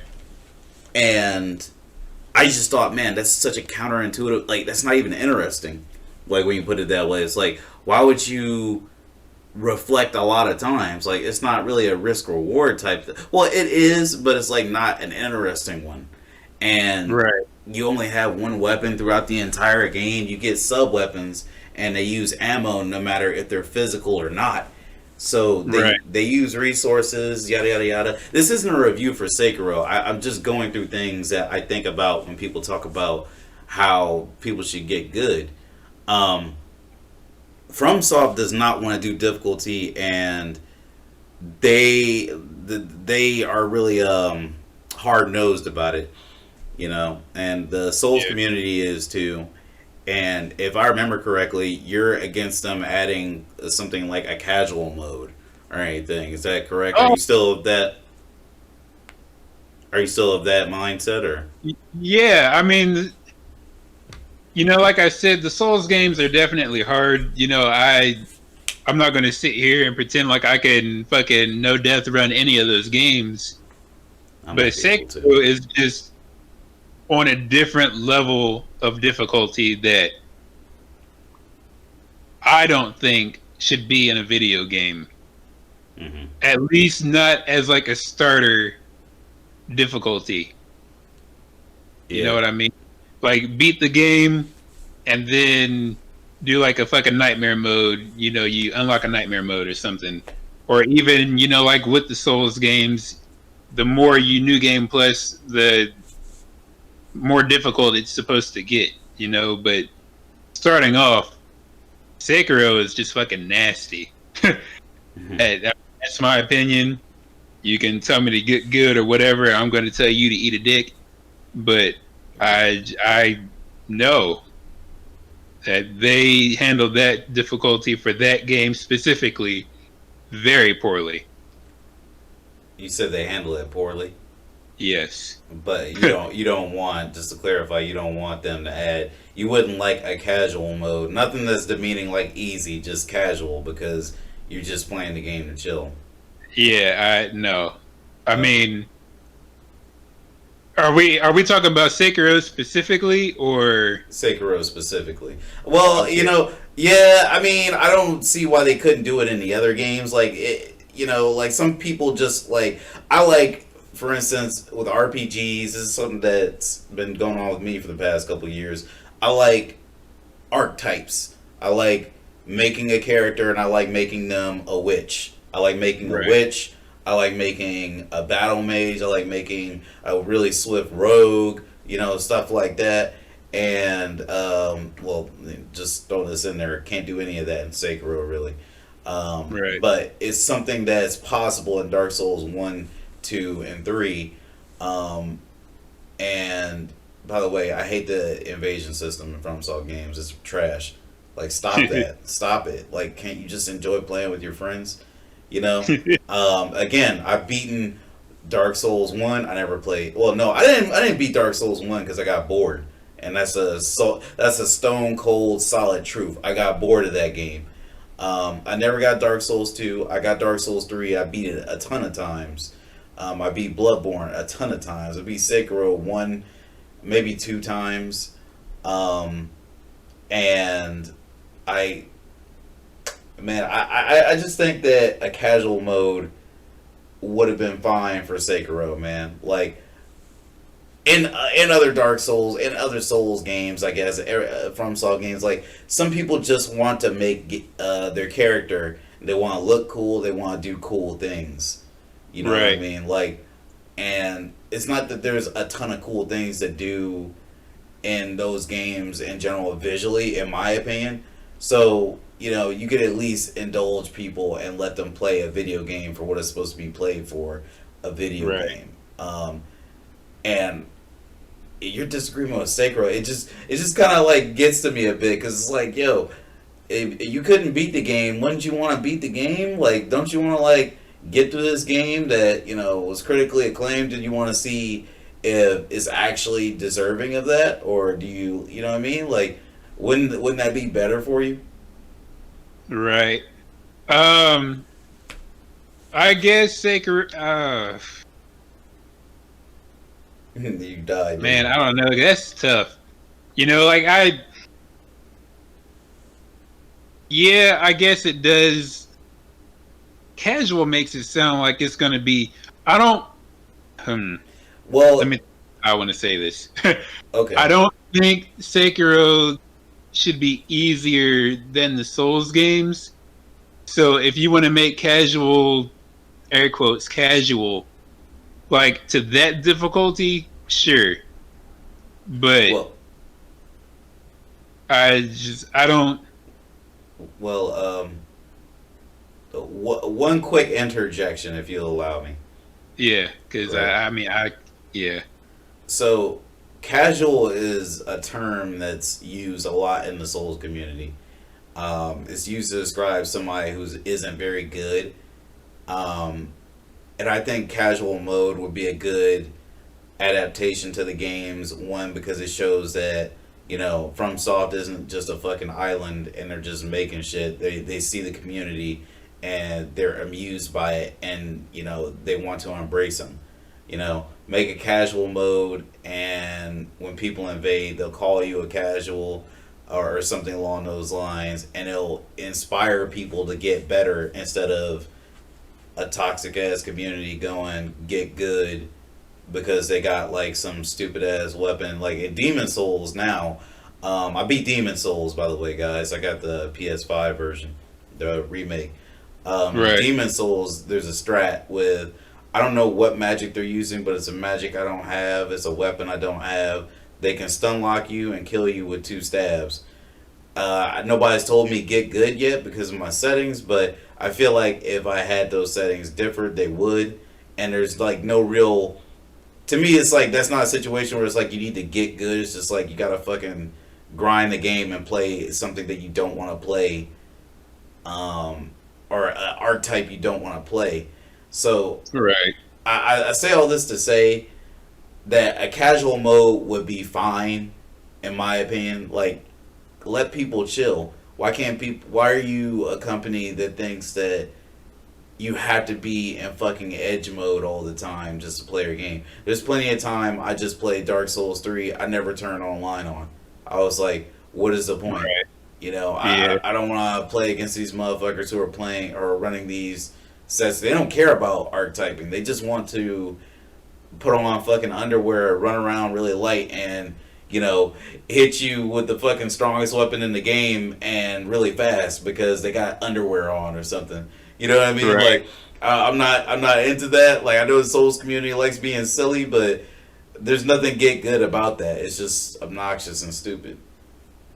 A: and I just thought, man, that's such a counterintuitive, like, that's not even interesting. Like, when you put it that way, it's like, why would you reflect a lot of times? Like, it's not really a risk reward type well, it is, but it's like not an interesting one. And
B: Right.
A: you only have one weapon throughout the entire game. You get sub weapons and they use ammo no matter if they're physical or not. So
B: Right.
A: they use resources, yada yada yada. This isn't a review for Sekiro. I'm just going through things that I think about when people talk about how people should get good. Um, FromSoft does not want to do difficulty, and they are really hard nosed about it, you know. And the Souls
B: Yeah.
A: community is too. And if I remember correctly, you're against them adding something like a casual mode or anything. Is that correct? Are
B: Oh,
A: you still of that? Are you still of that mindset, or?
B: yeah. I mean, like I said, the Souls games are definitely hard. I'm not going to sit here and pretend like I can fucking no death run any of those games.
A: I
B: But
A: might be able to.
B: Sekiro is just on a different level of difficulty that I don't think should be in a video game.
A: Hmm.
B: At least not as like a starter difficulty. You know
A: Yeah.
B: what I mean? Like beat the game and then do like a fucking nightmare mode. You unlock a nightmare mode or something. Or even, like with the Souls games, the more you new game plus, the more difficult it's supposed to get, but starting off, Sekiro is just fucking nasty.
A: Hmm.
B: That's my opinion. You can tell me to get good or whatever. I'm going to tell you to eat a dick. But I know that they handled that difficulty for that game specifically very poorly.
A: You said they handle it poorly.
B: Yes.
A: But you don't want, just to clarify, you don't want them to add, you wouldn't like a casual mode. Nothing that's demeaning like easy, just casual, because you're just playing the game to chill.
B: Yeah, I no. I
A: Okay.
B: mean, are we talking about Sekiro specifically or
A: Sekiro specifically. Well,
B: okay.
A: yeah, I mean, I don't see why they couldn't do it in the other games. Like, like some people just like, I like, for instance, with RPGs, this is something that's been going on with me for the past couple of years. I like archetypes. I like making a character and I like making them a witch. I like making a
B: Right.
A: witch. I like making a battle mage. I like making a really swift rogue, stuff like that. And, well, just throw this in there. Can't do any of that in Sekiro, really.
B: Right.
A: But it's something that's possible in Dark Souls 1, 2, and 3. Um, and by the way, I hate the invasion system in FromSoft games. It's trash. Like, stop that. Stop it. Like, can't you just enjoy playing with your friends? You know? Again, I've beaten Dark Souls 1. I never played. Well, no, I didn't beat Dark Souls 1 because I got bored. And that's a stone cold solid truth. I got bored of that game. I never got Dark Souls 2. I got Dark Souls 3. I beat it a ton of times. I beat Bloodborne a ton of times. I beat Sekiro one, maybe two times. Um, and I, man, I just think that a casual mode would have been fine for Sekiro, man. Like, in other Dark Souls, in other Souls games, I guess, from Saw games, like, some people just want to make their character, they want to look cool, they want to do cool things. You know what I
B: Right.
A: mean? Like, and it's not that there's a ton of cool things to do in those games in general visually, in my opinion. So, you could at least indulge people and let them play a video game for what it's supposed to be played for, a video
B: Right.
A: game. And your disagreement with Sekiro, it just kind of like gets to me a bit because it's like, yo, if you couldn't beat the game, wouldn't you want to beat the game? Like, don't you want to like get through this game that was critically acclaimed? And you want to see if it's actually deserving of that, or do you know what I mean? Like, wouldn't that be better for you?
B: Right. Um, I guess Sacred.
A: You died,
B: Man, I don't know. That's tough. Like yeah, I guess it does. Casual makes it sound like it's gonna be. I don't. Let
A: Well,
B: me. I want to say this.
A: okay.
B: I don't think Sekiro should be easier than the Souls games. So if you want to make casual, air quotes, casual, like to that difficulty, sure. But
A: Well,
B: I don't.
A: well, one quick interjection, if you'll allow me.
B: Yeah, because
A: Right.
B: yeah,
A: So, casual is a term that's used a lot in the Souls community. It's used to describe somebody who isn't very good. Um, and I think casual mode would be a good adaptation to the games. One, because it shows that, FromSoft isn't just a fucking island and they're just making shit. They see the community and they're amused by it, and, they want to embrace them. Make a casual mode, and when people invade, they'll call you a casual or something along those lines, and it'll inspire people to get better instead of a toxic ass community going get good because they got like some stupid ass weapon. Like in Demon Souls now, I beat Demon Souls, by the way, guys. I got the PS5 version, the remake.
B: right,
A: Demon Souls, there's a strat with, I don't know what magic they're using, but it's a magic I don't have. It's a weapon I don't have. They can stun lock you and kill you with 2 stabs. Nobody's told me get good yet because of my settings, but I feel like if I had those settings differed, they would. And there's like no real. To me, it's like that's not a situation where it's like you need to get good. It's just like you gotta fucking grind the game and play something that you don't want to play, or an archetype you don't want to play. So
B: right,
A: I say all this to say that a casual mode would be fine, in my opinion. Like, let people chill. Why can't people? Why are you a company that thinks that you have to be in fucking edge mode all the time just to play your game? There's plenty of time I just played Dark Souls 3. I never turned online on. I was like, what is the point?
B: right.
A: I,
B: Yeah,
A: I don't want to play against these motherfuckers who are playing or running these sets. They don't care about archetyping. They just want to put on fucking underwear, run around really light, and hit you with the fucking strongest weapon in the game and really fast because they got underwear on or something. You know what I mean?
B: right,
A: Like, I'm not into that. Like, I know the Souls community likes being silly, but there's nothing get good about that. It's just obnoxious and stupid.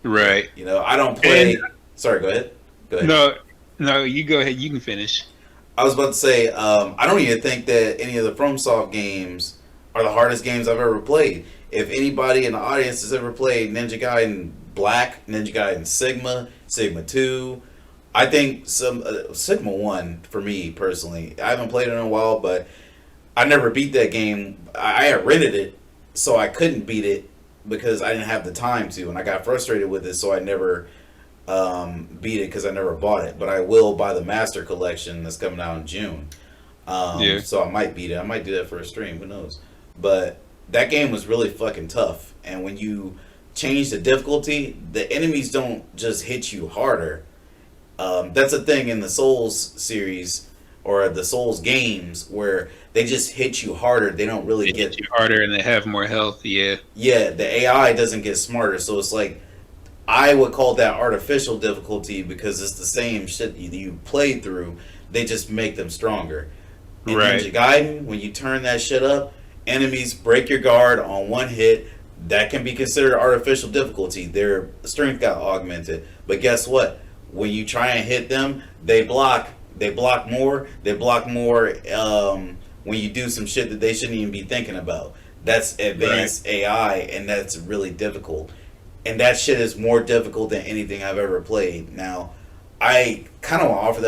B: right.
A: I don't play.
B: And
A: Sorry, go ahead. Go ahead.
B: no, no, you go ahead. You can finish.
A: I was about to say, I don't even think that any of the FromSoft games are the hardest games I've ever played. If anybody in the audience has ever played Ninja Gaiden Black, Ninja Gaiden Sigma, Sigma 2, I think some Sigma 1 for me personally. I haven't played it in a while, but I never beat that game. I had rented it, so I couldn't beat it because I didn't have the time to, and I got frustrated with it, so I never beat it because I never bought it. But I will buy the Master Collection that's coming out in June.
B: Yeah,
A: So I might beat it. I might do that for a stream. Who knows? But that game was really fucking tough. And when you change the difficulty, the enemies don't just hit you harder. That's a thing in the Souls series or the Souls games where they just hit you harder. They don't really
B: they
A: get.
B: hit you harder and they have more health. Yeah,
A: Yeah, the AI doesn't get smarter. So it's like I would call that artificial difficulty because it's the same shit you played through. They just make them stronger. In
B: right,
A: Ninja Gaiden, when you turn that shit up, enemies break your guard on one hit. That can be considered artificial difficulty. Their strength got augmented. But guess what? When you try and hit them, they block. They block more. They block more when you do some shit that they shouldn't even be thinking about. That's advanced AI, and that's really difficult. and that shit is more difficult than anything I've ever played. Now, I kind of want to offer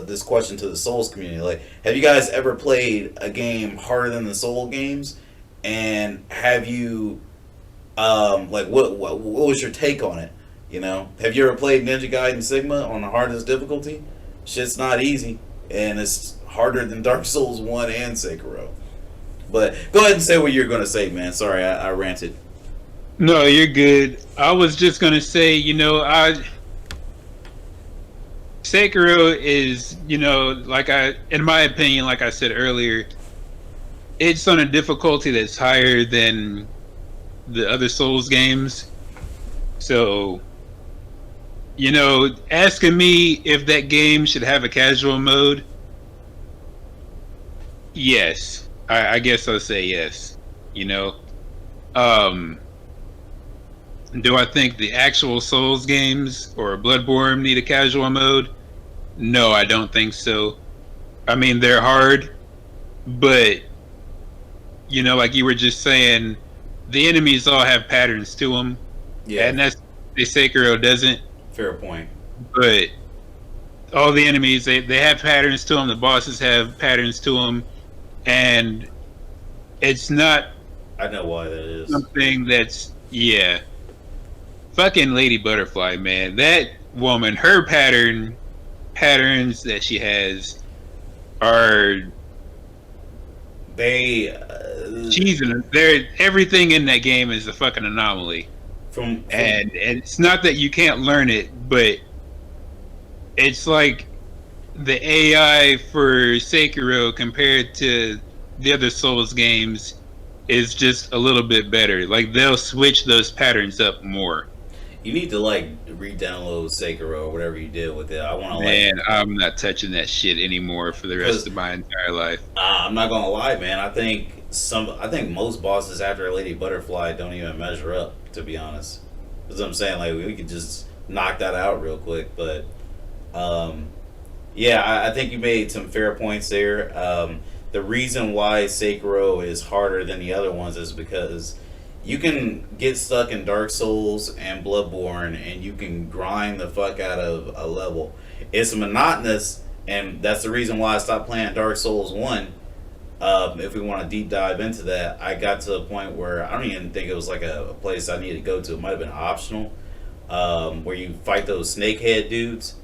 A: this question to the Souls community. Like, have you guys ever played a game harder than the Soul games? And have you, like, what was your take on it? You know, have you ever played Ninja Gaiden Sigma on the hardest difficulty? Shit's not easy, and it's harder than Dark Souls 1 and Sekiro. But go ahead and say what you're going to say, man. Sorry, I ranted.
B: No, you're good. I was just gonna say, Sekiro is, in my opinion, like I said earlier, it's on a difficulty that's higher than the other Souls games. So, asking me if that game should have a casual mode, yes. I guess I'll say yes. Do I think the actual Souls games or Bloodborne need a casual mode? No, I don't think so. I mean, they're hard, but like you were just saying, the enemies all have patterns to them.
A: Yeah,
B: and that's the Sekiro doesn't.
A: Fair point.
B: But all the enemies, they have patterns to them. The bosses have patterns to them, and it's not.
A: I know why that is.
B: Something that's fucking Lady Butterfly, man. That woman, her patterns that she has are everything in that game is a fucking anomaly. And it's not that you can't learn it, but it's like the AI for Sekiro compared to the other Souls games is just a little bit better. Like, they'll switch those patterns up more.
A: You need to re-download Sekiro or whatever you did with it.
B: Man, I'm not touching that shit anymore for the rest of my entire life.
A: I'm not gonna lie, man. I think most bosses after Lady Butterfly don't even measure up. To be honest, that's what I'm saying. Like, we could just knock that out real quick. But I think you made some fair points there. The reason why Sekiro is harder than the other ones is because you can get stuck in Dark Souls and Bloodborne and you can grind the fuck out of a level. It's monotonous, and that's the reason why I stopped playing Dark Souls 1. If we want to deep dive into that, I got to a point where I don't even think it was like a place I needed to go to. It might have been optional, where you fight those snakehead dudes.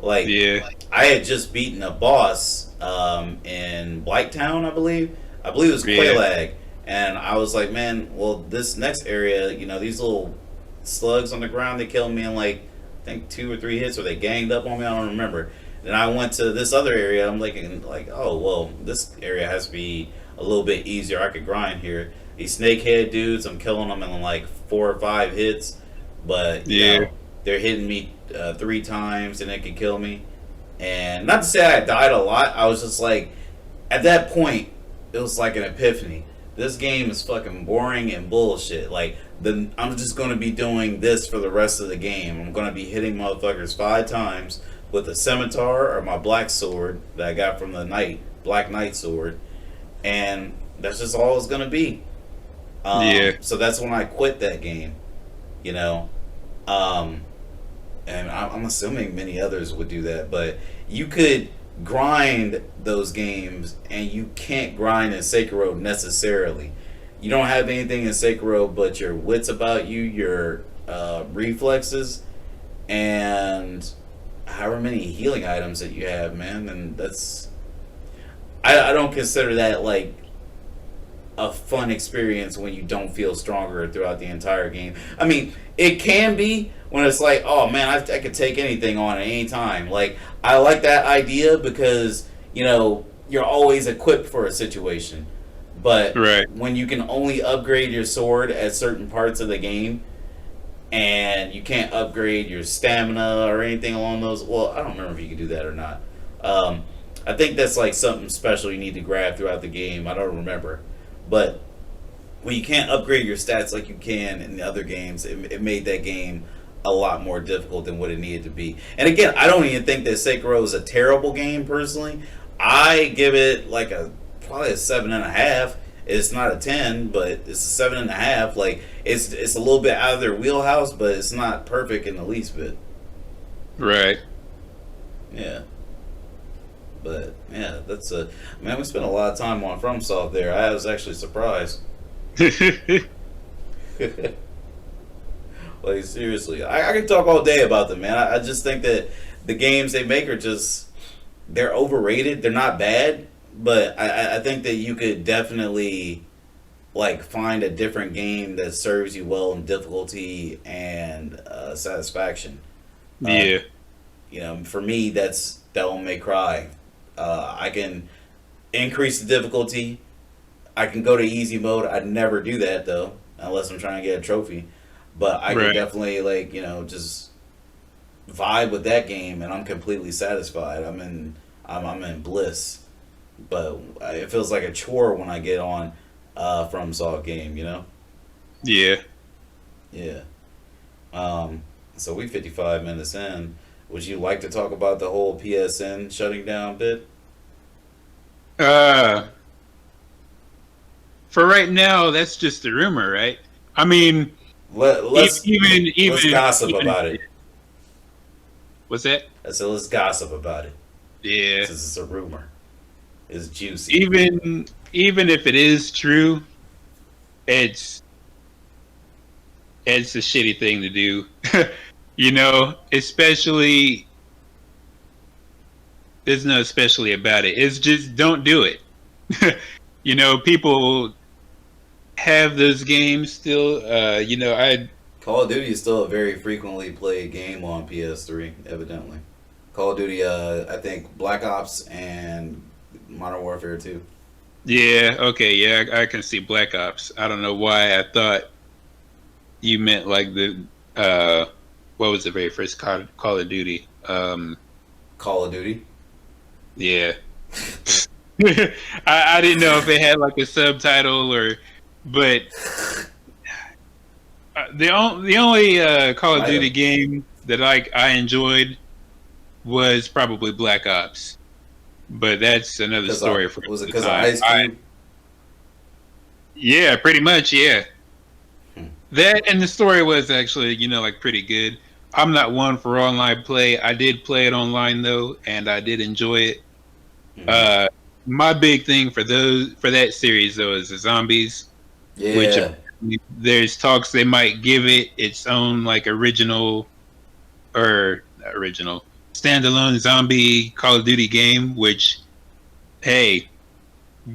A: I had just beaten a boss in Blighttown, I believe. I believe it was Quelaag. And I was like, man, well, this next area, these little slugs on the ground, they killed me in I think 2 or 3 hits, or they ganged up on me. I don't remember. Then I went to this other area. I'm oh, well, this area has to be a little bit easier. I could grind here. These snakehead dudes, I'm killing them in 4 or 5 hits. But, they're hitting me 3 times and they can kill me. And not to say I died a lot. I was just at that point, it was like an epiphany. This game is fucking boring and bullshit. I'm just going to be doing this for the rest of the game. I'm going to be hitting motherfuckers 5 times with a scimitar or my black sword that I got from the Black Knight sword. And that's just all it's going to be. So that's when I quit that game. And I'm assuming many others would do that. But you could grind those games, and you can't grind in Sekiro necessarily. You don't have anything in Sekiro but your wits about you, your reflexes, and however many healing items that you have, man. And that's... I don't consider that a fun experience when you don't feel stronger throughout the entire game. I mean, it can be when it's oh man, I could take anything on at any time. I like that idea because, you're always equipped for a situation. But when you can only upgrade your sword at certain parts of the game, and you can't upgrade your stamina or anything along those... Well, I don't remember if you can do that or not. I think that's something special you need to grab throughout the game. I don't remember. But when you can't upgrade your stats like you can in the other games, it made that game a lot more difficult than what it needed to be. And again, I don't even think that Sekiro is a terrible game personally. I give it probably a 7.5. It's not a 10, but it's a 7.5. Like it's a little bit out of their wheelhouse, but it's not perfect in the least bit.
B: Right.
A: Yeah. But yeah, that's a man. We spent a lot of time on FromSoft there. I was actually surprised. Like seriously, I could talk all day about them, man. I just think that the games they make are just they're overrated. They're not bad, but I think that you could definitely like find a different game that serves you well in difficulty and satisfaction. Uh,
B: Yeah.
A: for me, that's Devil May Cry. I can increase the difficulty. I can go to easy mode. I'd never do that though, unless I'm trying to get a trophy. But I could
B: Right.
A: definitely like just vibe with that game, and I'm completely satisfied. I'm in bliss. But it feels like a chore when I get on from Saw game.
B: Yeah.
A: Yeah. So we 55 minutes in. Would you like to talk about the whole PSN shutting down bit?
B: Uh, for right now, that's just a rumor, right? I mean,
A: Let's let's gossip
B: even
A: about it.
B: what's that?
A: I said let's gossip about it
B: Yeah.
A: since it's a rumor. It's juicy.
B: Even if it is true, it's it's a shitty thing to do. Especially there's no especially about it. It's just don't do it. People have those games still. I
A: Call of Duty is still a very frequently played game on PS3, evidently. Call of Duty, I think Black Ops and Modern Warfare 2.
B: yeah, okay, yeah, I can see Black Ops. I don't know why I thought you meant like the what was the very first Call of Duty?
A: Call of Duty.
B: Yeah. I didn't know if it had like a subtitle but the only Call of
A: I
B: Duty game that I enjoyed was probably Black Ops, but that's another story for
A: was it
B: another
A: because of
B: time.
A: Ice Cube?
B: Yeah, pretty much, yeah.
A: Hmm.
B: That and the story was actually like pretty good. I'm not one for online play. I did play it online though, and I did enjoy it.
A: Mhm.
B: Uh, my big thing for that series though is the zombies, which
A: Yeah.
B: there's talks they might give it its own like original or not original standalone zombie Call of Duty game. Which, hey,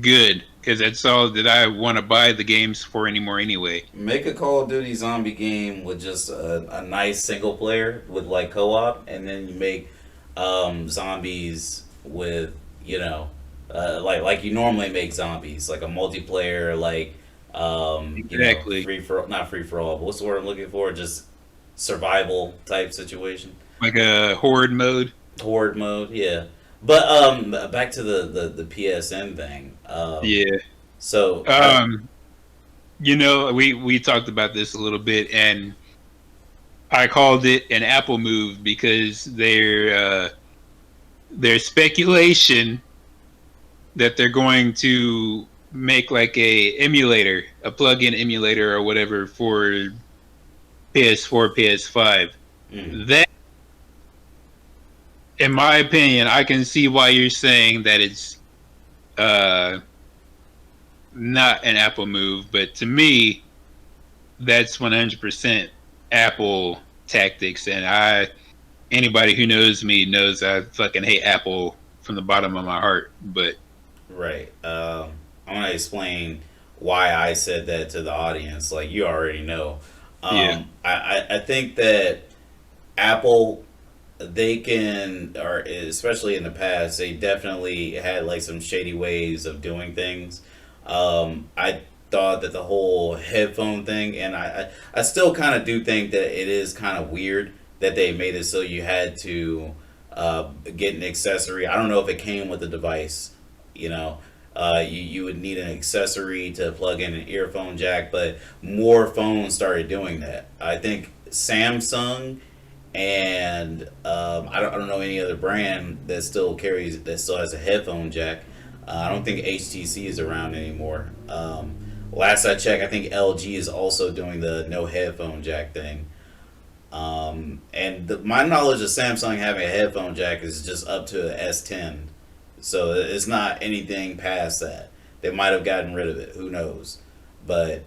B: good because that's all that I want to buy the games for anymore anyway.
A: Make a Call of Duty zombie game with just a nice single player with like co-op, and then you make zombies with like you normally make zombies, like a multiplayer, like
B: Exactly,
A: free for not free for all, but what's the word I'm looking for? Just survival type situation,
B: like a horde mode.
A: horde mode, yeah. But back to the PSN thing.
B: Yeah.
A: So
B: We talked about this a little bit, and I called it an Apple move because there's speculation that they're going to make like a plug-in emulator or whatever for PS4, PS5.
A: mm,
B: That, in my opinion, I can see why you're saying that it's uh, not an Apple move, but to me, that's 100% Apple tactics, and anybody who knows me knows I fucking hate Apple from the bottom of my heart. But
A: right. I'm gonna explain why I said that to the audience. Like you already know.
B: yeah,
A: I think that Apple, they can, or especially in the past, they definitely had like some shady ways of doing things. I thought that the whole headphone thing, and I still kind of do think that it is kind of weird that they made it so you had to get an accessory. I don't know if it came with the device, you know. You would need an accessory to plug in an earphone jack, but more phones started doing that. I think Samsung and I don't know any other brand that still has a headphone jack. I don't think HTC is around anymore. Last I checked, I think LG is also doing the no headphone jack thing. My knowledge of Samsung having a headphone jack is just up to a S10, so it's not anything past that. They might have gotten rid of it. Who knows? But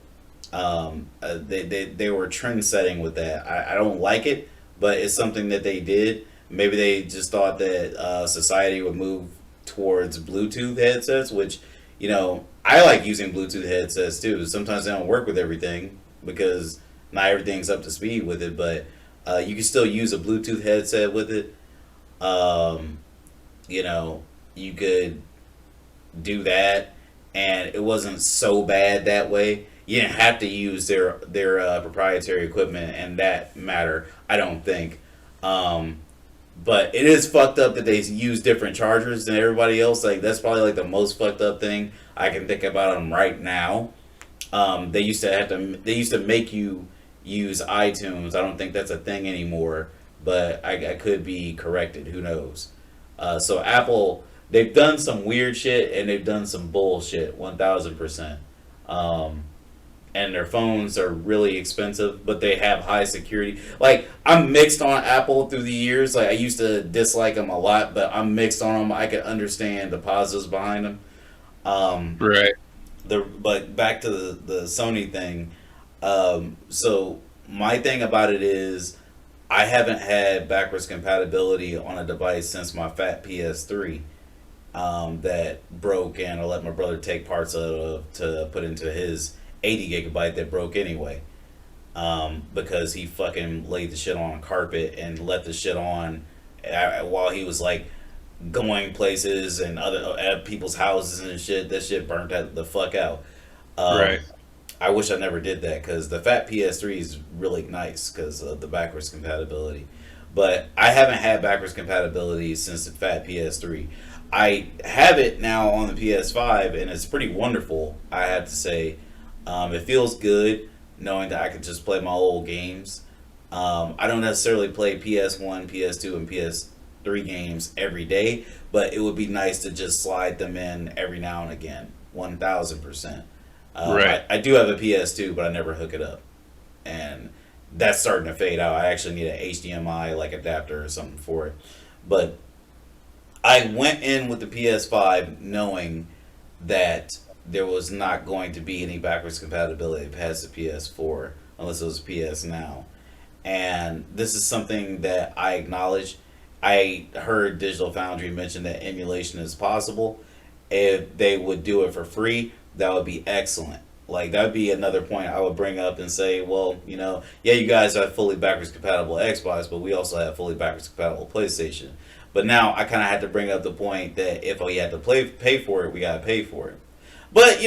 A: they were trend setting with that. I don't like it, but it's something that they did. Maybe they just thought that society would move towards Bluetooth headsets, which, I like using Bluetooth headsets too. Sometimes they don't work with everything because not everything's up to speed with it, but you can still use a Bluetooth headset with it. Um, you could do that, and it wasn't so bad that way. You didn't have to use their proprietary equipment, and that matter. I don't think. Um, but it is fucked up that they use different chargers than everybody else. Like that's probably like the most fucked up thing I can think about them right now. They used to have to. They used to make you use iTunes. I don't think that's a thing anymore, but I could be corrected. Who knows? So Apple, they've done some weird shit and they've done some bullshit. 1,000%. And their phones are really expensive, but they have high security. Like I'm mixed on Apple through the years. Like I used to dislike them a lot, but I'm mixed on them. I can understand the positives behind them.
B: Right.
A: But back to the Sony thing. So my thing about it is I haven't had backwards compatibility on a device since my fat PS3 that broke, and I let my brother take parts of to put into his 80 gigabyte that broke anyway, because he fucking laid the shit on a carpet and left the shit on while he was like going places and other at people's houses and shit. That shit burnt the fuck out.
B: Right.
A: I wish I never did that because the fat PS3 is really nice because of the backwards compatibility. But I haven't had backwards compatibility since the fat PS3. I have it now on the PS5 and it's pretty wonderful, I have to say. It feels good knowing that I could just play my old games. I don't necessarily play PS1, PS2, and PS3 games every day, but it would be nice to just slide them in every now and again. 1,000%.
B: Right.
A: I do have a PS2, but I never hook it up, and that's starting to fade out. I actually need an HDMI like adapter or something for it. But I went in with the PS5 knowing that there was not going to be any backwards compatibility past the PS4 unless it was PS Now. And this is something that I acknowledge. I heard Digital Foundry mention that emulation is possible. If they would do it for free, that would be excellent. Like that would be another point I would bring up and say, well, yeah, you guys have fully backwards compatible Xbox, but we also have fully backwards compatible PlayStation. But now I kind of had to bring up the point that if we had to pay for it, we gotta pay for it. But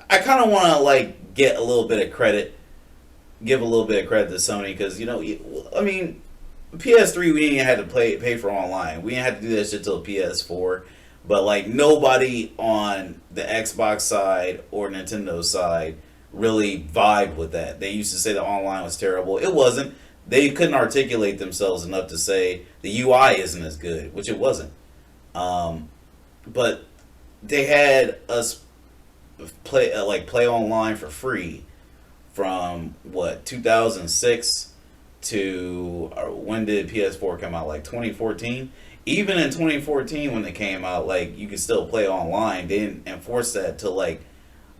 A: I kind of want to like get a little bit of credit, give a little bit of credit to Sony because I mean, PS3 we didn't have to pay for online. We didn't have to do that shit till PS4. But like nobody on the Xbox side or Nintendo side really vibed with that. They used to say the online was terrible. It wasn't. They couldn't articulate themselves enough to say the UI isn't as good, which it wasn't. But they had us play online for free from what 2006 to when did PS4 come out? Like 2014. Even in 2014 when it came out, like you could still play online. They didn't enforce that till like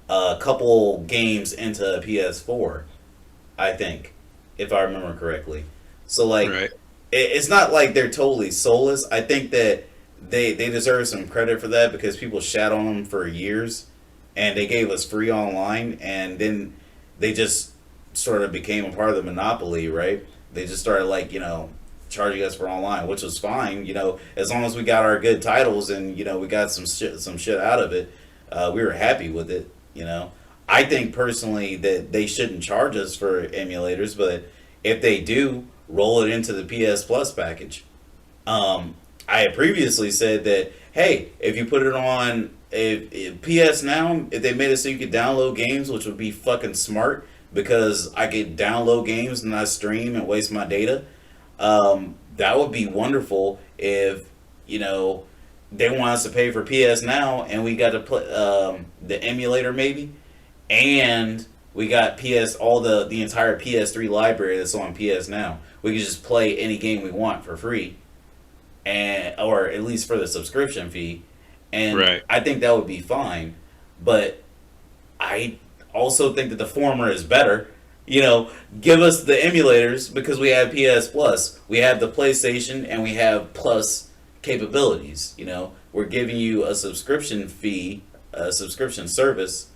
A: a couple games into PS4, I think, if I remember correctly. So like,
B: Right.
A: it's not like they're totally soulless. I think that they deserve some credit for that because people shat on them for years, and they gave us free online, and then they just sort of became a part of the monopoly, right? They just started like charging us for online, which was fine, as long as we got our good titles and we got some shit out of it, we were happy with it. I think personally that they shouldn't charge us for emulators, but if they do, roll it into the PS Plus package. I had previously said that hey, if you put it on if PS Now, if they made it so you could download games, which would be fucking smart because I could download games and not stream and waste my data. That would be wonderful if they want us to pay for PS Now, and we got to put the emulator maybe, and we got the entire PS3 library that's on PS Now. We can just play any game we want for free, and or at least for the subscription fee, and
B: Right.
A: I think that would be fine. But I also think that the former is better. You know, give us the emulators because we have PS Plus, we have the PlayStation, and we have Plus capabilities. You know, we're giving you a subscription fee, a subscription service,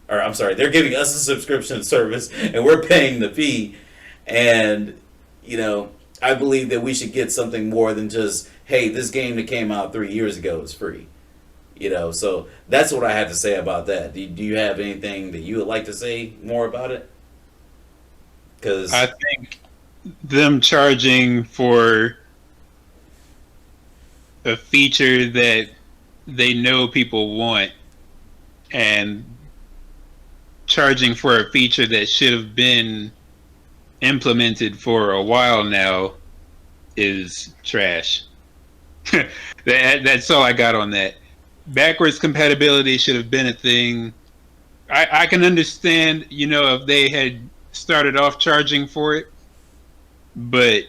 A: or I'm sorry, they're giving us a subscription service, and we're paying the fee. And you know, I believe that we should get something more than just, hey, this game that came out 3 years ago is free. You know, so that's what I have to say about that. Do you have anything that you would like to say more about it? Because
B: I think them charging for a feature that they know people want and charging for a feature that should have been implemented for a while now is trash. That's all I got on that. Backwards compatibility should have been a thing. I can understand, you know, if they had started off charging for it, but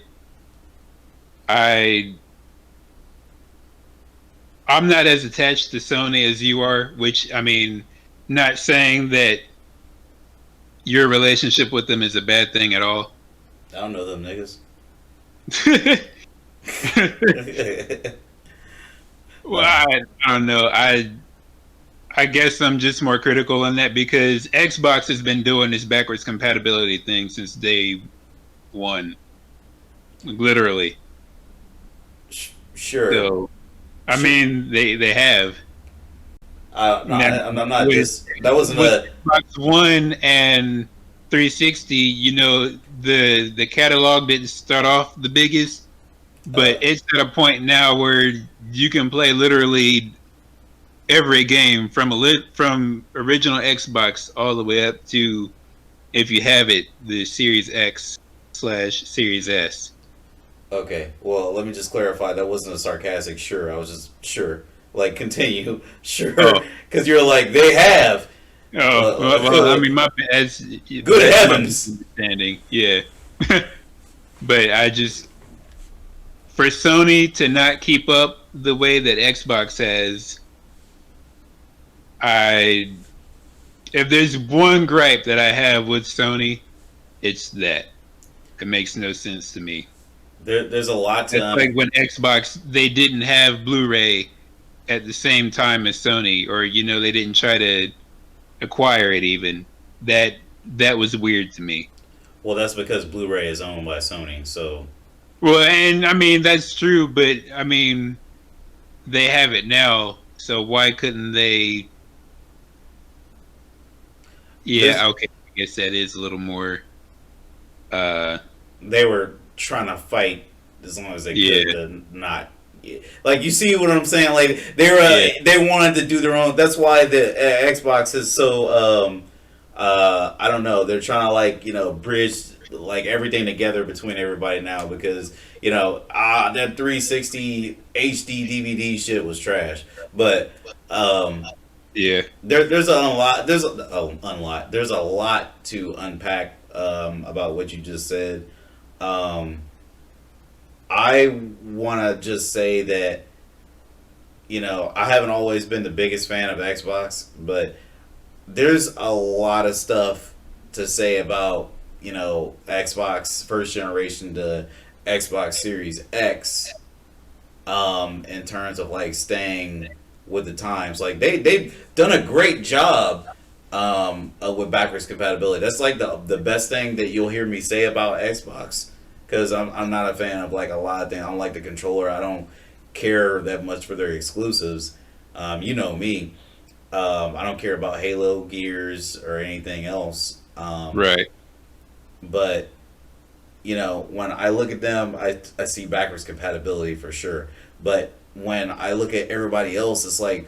B: I'm not as attached to Sony as you are, which, I mean, not saying that your relationship with them is a bad thing at all.
A: I don't know them niggas.
B: Well, I don't know. I guess I'm just more critical on that because Xbox has been doing this backwards compatibility thing since day one, literally.
A: Sure.
B: So, I mean, they have.
A: I'm not
B: with,
A: just. That wasn't
B: with
A: a.
B: Xbox One and 360. You know, the catalog didn't start off the biggest, but it's at a point now where you can play literally every game from original Xbox all the way up to, if you have it, the Series X/Series S.
A: Okay, well, let me just clarify. That wasn't a sarcastic sure. I was just sure. Like, continue. Sure. Because you're like, they have.
B: Oh, well, I mean, as
A: good heavens.
B: My understanding, yeah. But I just, for Sony to not keep up the way that Xbox has, if there's one gripe that I have with Sony, it's that it makes no sense to me.
A: There's a lot to.
B: It's like when Xbox, they didn't have Blu-ray at the same time as Sony, or you know, they didn't try to acquire it even. That was weird to me.
A: Well, that's because Blu-ray is owned by Sony, so.
B: Well, and I mean that's true, but I mean they have it now, so why couldn't they? Yeah, okay. I guess that is a little more.
A: They were trying to fight as long as they could to not. Like, you see what I'm saying? Like, they wanted to do their own. That's why the Xbox is so. I don't know. They're trying to, like, you know, bridge like everything together between everybody now because, you know, that 360 HD DVD shit was trash. But there's a lot. There's a lot to unpack about what you just said. I want to just say that, you know, I haven't always been the biggest fan of Xbox, but there's a lot of stuff to say about, you know, Xbox first generation to Xbox Series X in terms of, like, staying with the times. Like, they've done a great job with backwards compatibility. That's, like, the best thing that you'll hear me say about Xbox. Because I'm not a fan of, like, a lot of things. I don't like the controller. I don't care that much for their exclusives. You know me. I don't care about Halo, Gears, or anything else.
B: Right.
A: But, you know, when I look at them, I see backwards compatibility for sure. But when I look at everybody else, it's like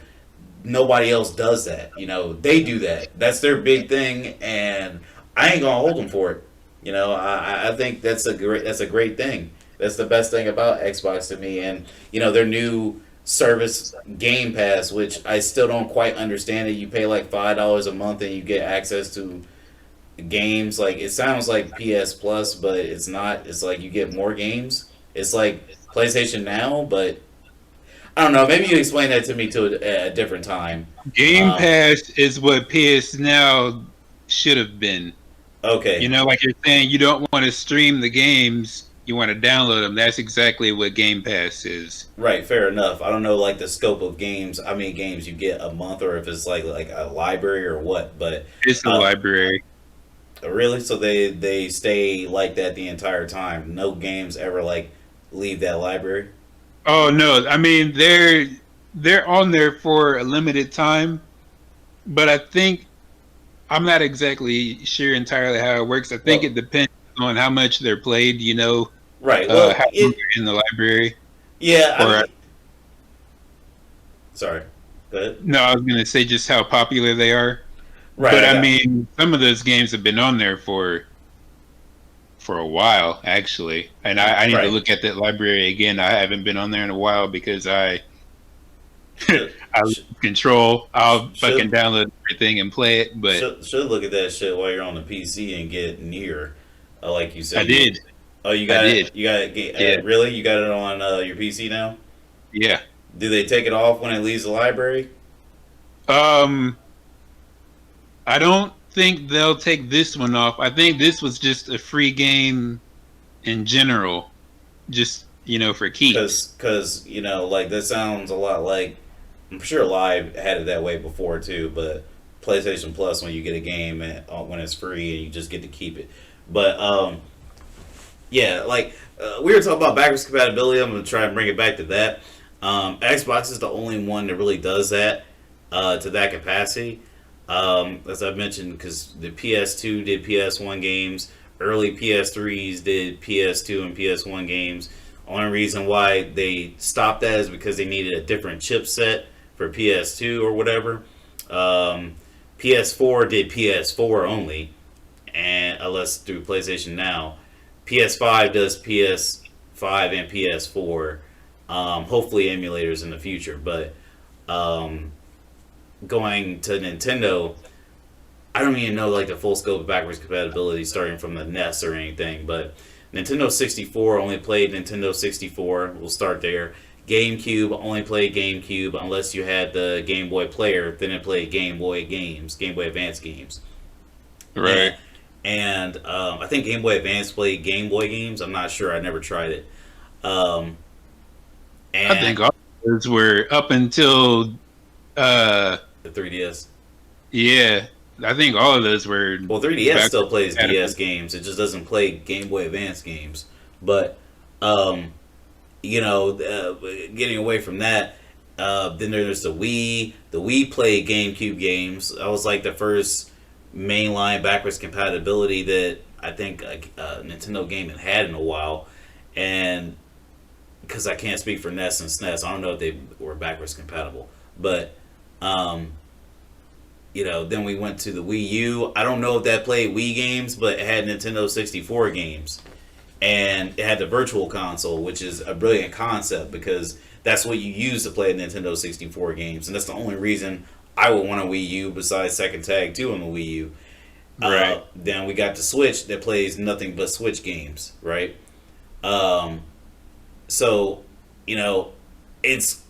A: nobody else does that. You know, they do that. That's their big thing, and I ain't gonna hold them for it. You know, I think that's a great thing. That's the best thing about Xbox to me. And, you know, their new service Game Pass, which I still don't quite understand it. You pay like $5 a month and you get access to games. Like it sounds like PS Plus, but it's not. It's like you get more games. It's like PlayStation Now, but I don't know. Maybe you explain that to me to a different time.
B: Game
A: Um,
B: Pass is what PS Now should have been.
A: okay,
B: You know, like you're saying, you don't want to stream the games, you want to download them. That's exactly what Game Pass is.
A: right, fair enough. I don't know like the scope of games, how many games you get a month, or if it's like a library or what. But
B: It's a
A: uh,
B: library.
A: really, so they stay like that the entire time. No games ever like leave that library.
B: Oh no, I mean they're on there for a limited time, but I think I'm not exactly sure entirely how it works. I think
A: Well,
B: it depends on how much they're played.
A: right. Well,
B: How long
A: it
B: they're in the library.
A: yeah. I
B: Or
A: mean, sorry. Go ahead.
B: no, I was gonna say just how popular they are.
A: Right.
B: But
A: I
B: I
A: got.
B: mean, some of those games have been on there for a while actually, and I need to
A: Right.
B: look at that library again. I haven't been on there in a while because
A: Should
B: I lose
A: should
B: control. I'll fucking
A: should
B: download everything and play it, but
A: should look at that shit while you're on the PC and get near. Like you
B: I
A: said, you.
B: did.
A: Oh, you
B: I
A: got it.
B: did.
A: You got it.
B: Yeah.
A: Really? You got it on your PC now?
B: Yeah.
A: Do they take it off when it leaves the library?
B: Um, I don't think they'll take this one off. I think this was just a free game in general, just for keeps.
A: Cause like that sounds a lot like I'm sure Live had it that way before too, but PlayStation Plus when you get a game and when it's free and you just get to keep it. But yeah, like we were talking about backwards compatibility. I'm gonna try and bring it back to that. Xbox is the only one that really does that to that capacity. As I mentioned, because the PS2 did PS1 games, early PS3s did PS2 and PS1 games. Only reason why they stopped that is because they needed a different chipset for PS2 or whatever. PS4 did PS4 only, and unless through PlayStation Now, PS5 does PS5 and PS4. Hopefully emulators in the future, but um, going to Nintendo, I don't even know like the full scope of backwards compatibility starting from the NES or anything, but Nintendo 64 only played Nintendo 64. We'll start there. GameCube only played GameCube unless you had the Game Boy Player. Then it played Game Boy games, Game Boy Advance games.
B: Right.
A: And, and I think Game Boy Advance played Game Boy games. I'm not sure. I never tried it. Um,
B: I think
A: and
B: all those were up until
A: the 3DS.
B: yeah. I think all of those were
A: Well, 3DS
B: back
A: still plays DS
B: compatible.
A: games. It just doesn't play Game Boy Advance games. But um, getting away from that, then there's the Wii. The Wii played GameCube games. That was like the first mainline backwards compatibility that I think a Nintendo game had in a while. And because I can't speak for NES and SNES, I don't know if they were backwards compatible. But um, then we went to the Wii U. I don't know if that played Wii games, but it had Nintendo 64 games. And it had the Virtual Console, which is a brilliant concept because that's what you use to play Nintendo 64 games. And that's the only reason I would want a Wii U besides Second Tag 2 on the Wii U.
B: Right.
A: Then we got the Switch that plays nothing but Switch games, right? Um, so, it's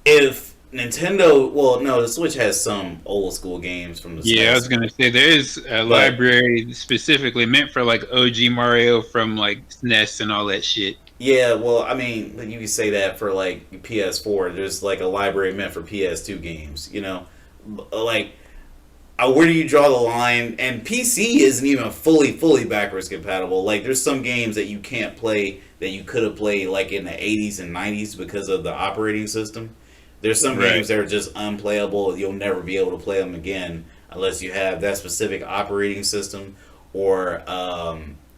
A: if Nintendo, well, no, the Switch has some old school games from the
B: Yeah, I was
A: SNES,
B: gonna say there's a
A: but
B: library specifically meant for like OG Mario from like SNES and all that shit.
A: yeah, well, I mean, you can say that for like PS4. There's like a library meant for PS2 games, like where do you draw the line? And PC isn't even fully backwards compatible. Like there's some games that you can't play that you could have played like in the 80s and 90s because of the operating system. There's some
B: Right.
A: games that are just unplayable. You'll never be able to play them again unless you have that specific operating system or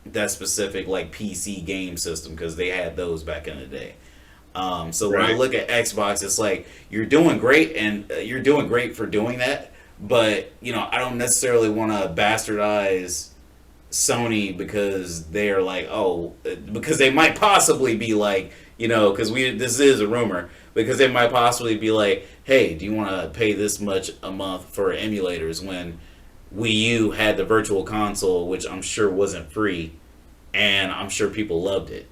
A: that specific like PC game system because they had those back in the day. So when I
B: Right.
A: look at Xbox, it's like you're doing great and you're doing great for doing that. But I don't necessarily want to bastardize Sony because they're like, oh, because they might possibly be like, because this is a rumor, because they might possibly be like, hey, do you want to pay this much a month for emulators when Wii U had the Virtual Console, which I'm sure wasn't free, and I'm sure people loved it.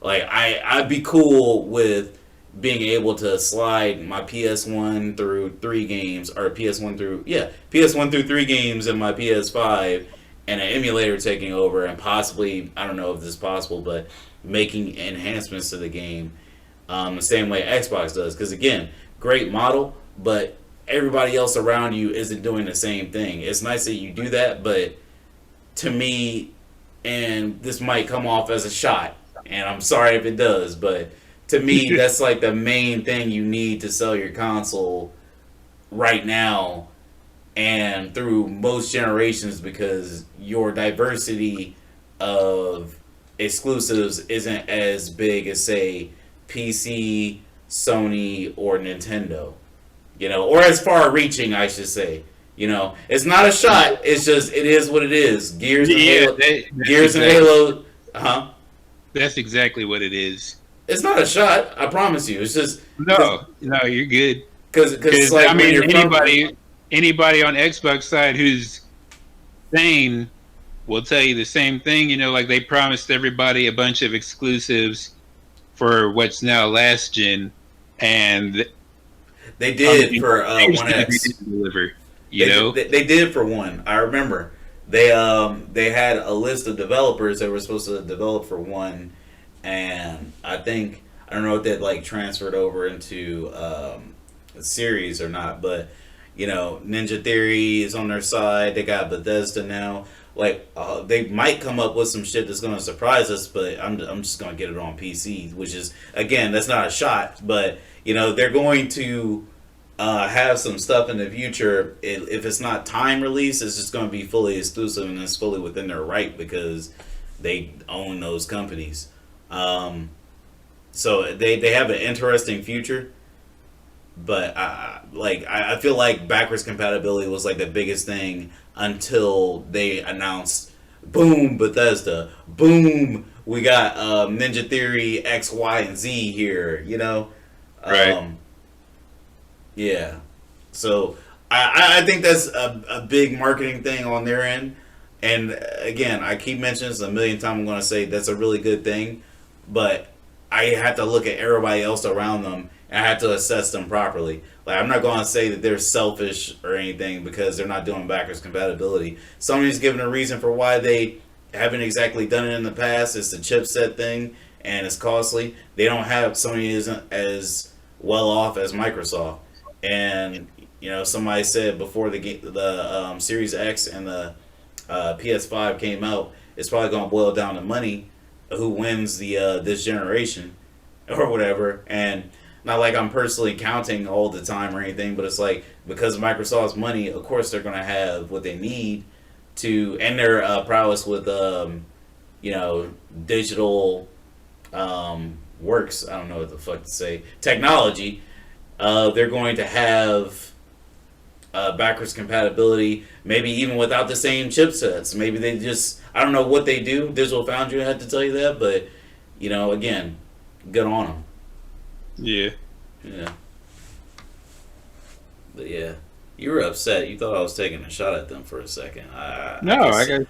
A: Like I'd be cool with being able to slide my PS1 through 3 games, or PS1 through 3 games in my PS5, and an emulator taking over, and possibly, I don't know if this is possible, but making enhancements to the game the same way Xbox does. Because again, great model, but everybody else around you isn't doing the same thing. It's nice that you do that, but to me, and this might come off as a shot, and I'm sorry if it does, but to me, that's like the main thing you need to sell your console right now and through most generations, because your diversity of exclusives isn't as big as, say, PC, Sony, or Nintendo. Or as far reaching, I should say. It's not a shot. It's just, it is what it is. Gears and Halo. Gears and Halo.
B: That's exactly what it is.
A: It's not a shot. I promise you. It's just
B: no. You're good.
A: Because like,
B: anybody on Xbox side who's sane will tell you the same thing. Like they promised everybody a bunch of exclusives for what's now last gen, and
A: they did for One X.
B: Deliver.
A: They did for one. I remember they had a list of developers that were supposed to develop for one, and I don't know if that like transferred over into a series or not, but Ninja Theory is on their side. They got Bethesda now. Like they might come up with some shit that's going to surprise us, but I'm just going to get it on PC, which is, again, that's not a shot, but they're going to have some stuff in the future. If it's not time release, it's just going to be fully exclusive, and it's fully within their right because they own those companies. So they have an interesting future, but I feel like backwards compatibility was like the biggest thing until they announced, boom, Bethesda, boom, we got Ninja Theory X, Y, and Z here,
B: Right.
A: Yeah. So I think that's a big marketing thing on their end. And again, I keep mentioning this a million times. I'm going to say that's a really good thing, but I have to look at everybody else around them, and I have to assess them properly. Like, I'm not going to say that they're selfish or anything because they're not doing backwards compatibility. Sony's given a reason for why they haven't exactly done it in the past. It's the chipset thing, and it's costly. Sony isn't as well off as Microsoft. And somebody said before the Series X and the PS5 came out, it's probably going to boil down to money, who wins the this generation or whatever. And not like I'm personally counting all the time or anything, but it's like, because of Microsoft's money, of course they're going to have what they need to, and their prowess with digital works. I don't know what the fuck to say. Technology. They're going to have backwards compatibility, maybe even without the same chipsets. Maybe they just, I don't know what they do. Digital Foundry had to tell you that, but again, good on them.
B: Yeah.
A: But yeah, you were upset. You thought I was taking a shot at them for a second.
B: No,
A: I can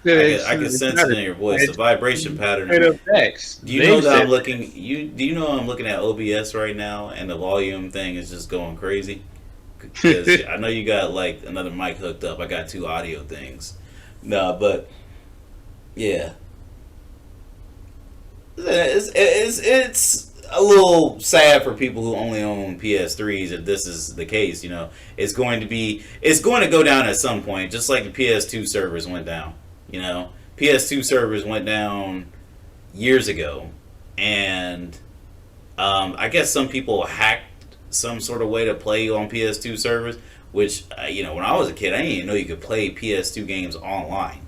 A: sense it in your voice. The vibration pattern. Do you know that I'm looking? Do you know I'm looking at OBS right now, and the volume thing is just going crazy? Because I know you got like another mic hooked up. I got 2 audio things. No, but yeah, it's a little sad for people who only own PS3s if this is the case. It's going to go down at some point, just like the PS2 servers went down. PS2 servers went down years ago, and I guess some people hacked some sort of way to play on PS2 servers, which when I was a kid, I didn't even know you could play PS2 games online.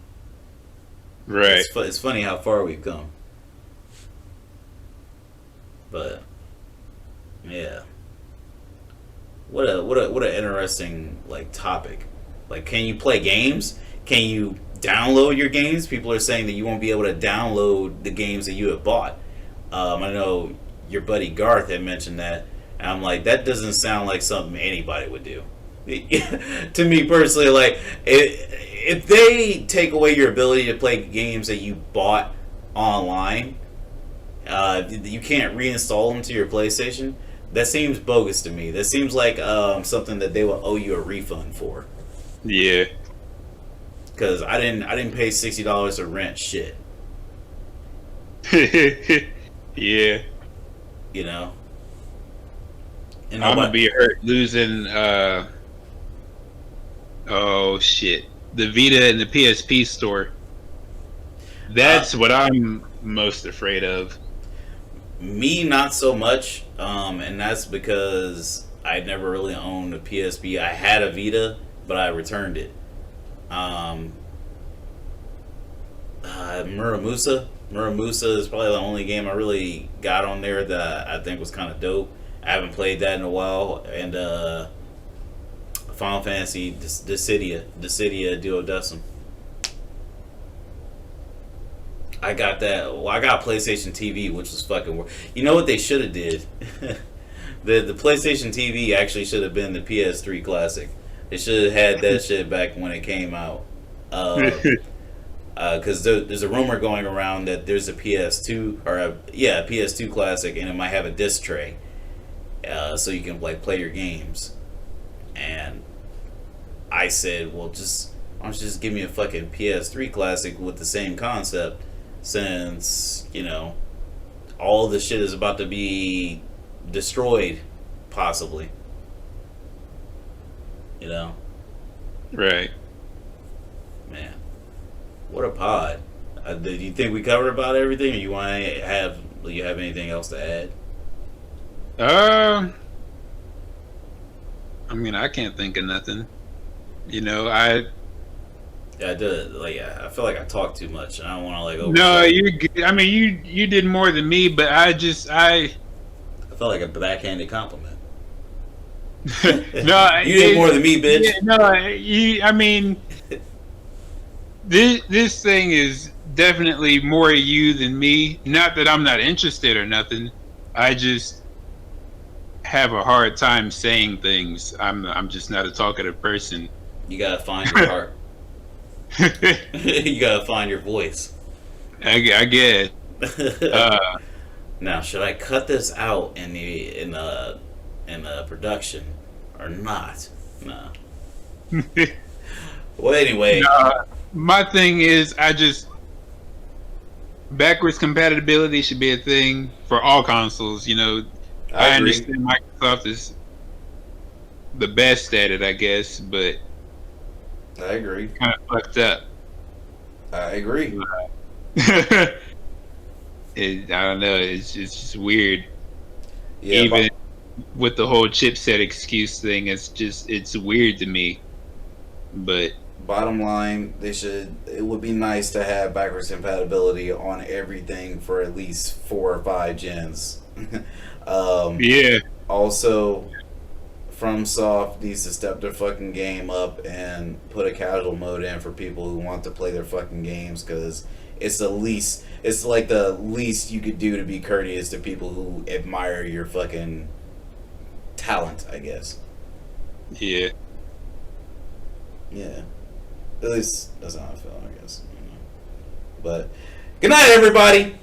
B: Right.
A: It's funny how far we've come. But yeah, what a interesting topic. Like, can you play games? Can you download your games? People are saying that you won't be able to download the games that you have bought. I know your buddy Garth had mentioned that, and I'm like, that doesn't sound like something anybody would do. To me personally, like if they take away your ability to play games that you bought online, you can't reinstall them to your PlayStation. That seems bogus to me. That seems like something that they will owe you a refund for.
B: Yeah.
A: Because I didn't pay $60 to rent shit.
B: Yeah.
A: You know. And
B: I'm gonna be hurt losing. Oh shit! The Vita and the PSP store. That's what I'm most afraid of.
A: Me, not so much, and that's because I never really owned a PSP. I had a Vita, but I returned it. Muramusa is probably the only game I really got on there that I think was kind of dope. I haven't played that in a while, and Final Fantasy Dissidia Duodecim. I got that. Well, I got PlayStation TV, which was fucking. You know what they should have did? the PlayStation TV actually should have been the PS3 Classic. They should have had that shit back when it came out. Because there's a rumor going around that there's a PS2 or a PS2 Classic, and it might have a disc tray, so you can like play your games. And I said, well, why don't you just give me a fucking PS3 Classic with the same concept, since all the shit is about to be destroyed, possibly.
B: Right.
A: Man, what a pod. Do you think we covered about everything, or do you have anything else to add?
B: I mean, I can't think of nothing.
A: I did. I feel like I talk too much, and I don't want to
B: No, you're good. I mean, you did more than me, but I
A: felt like a backhanded compliment.
B: No,
A: you did more than me, bitch.
B: Yeah, no, I mean, this thing is definitely more you than me. Not that I'm not interested or nothing. I just have a hard time saying things. I'm just not a talkative person.
A: You gotta find your heart. You gotta find your voice.
B: I guess.
A: Now, should I cut this out in the production or not? No. Well, anyway.
B: My thing is, backwards compatibility should be a thing for all consoles. I understand Microsoft is the best at it, I guess, but
A: I agree.
B: Kind of fucked up.
A: I agree.
B: I don't know. It's just weird. Yeah, even with the whole chipset excuse thing, it's weird to me. But
A: bottom line, it would be nice to have backwards compatibility on everything for at least 4 or 5 gens.
B: Yeah.
A: Also, FromSoft needs to step their fucking game up and put a casual mode in for people who want to play their fucking games, because it's like the least you could do to be courteous to people who admire your fucking talent, I guess.
B: Yeah.
A: Yeah. At least that's how I feel, I guess. But good night, everybody.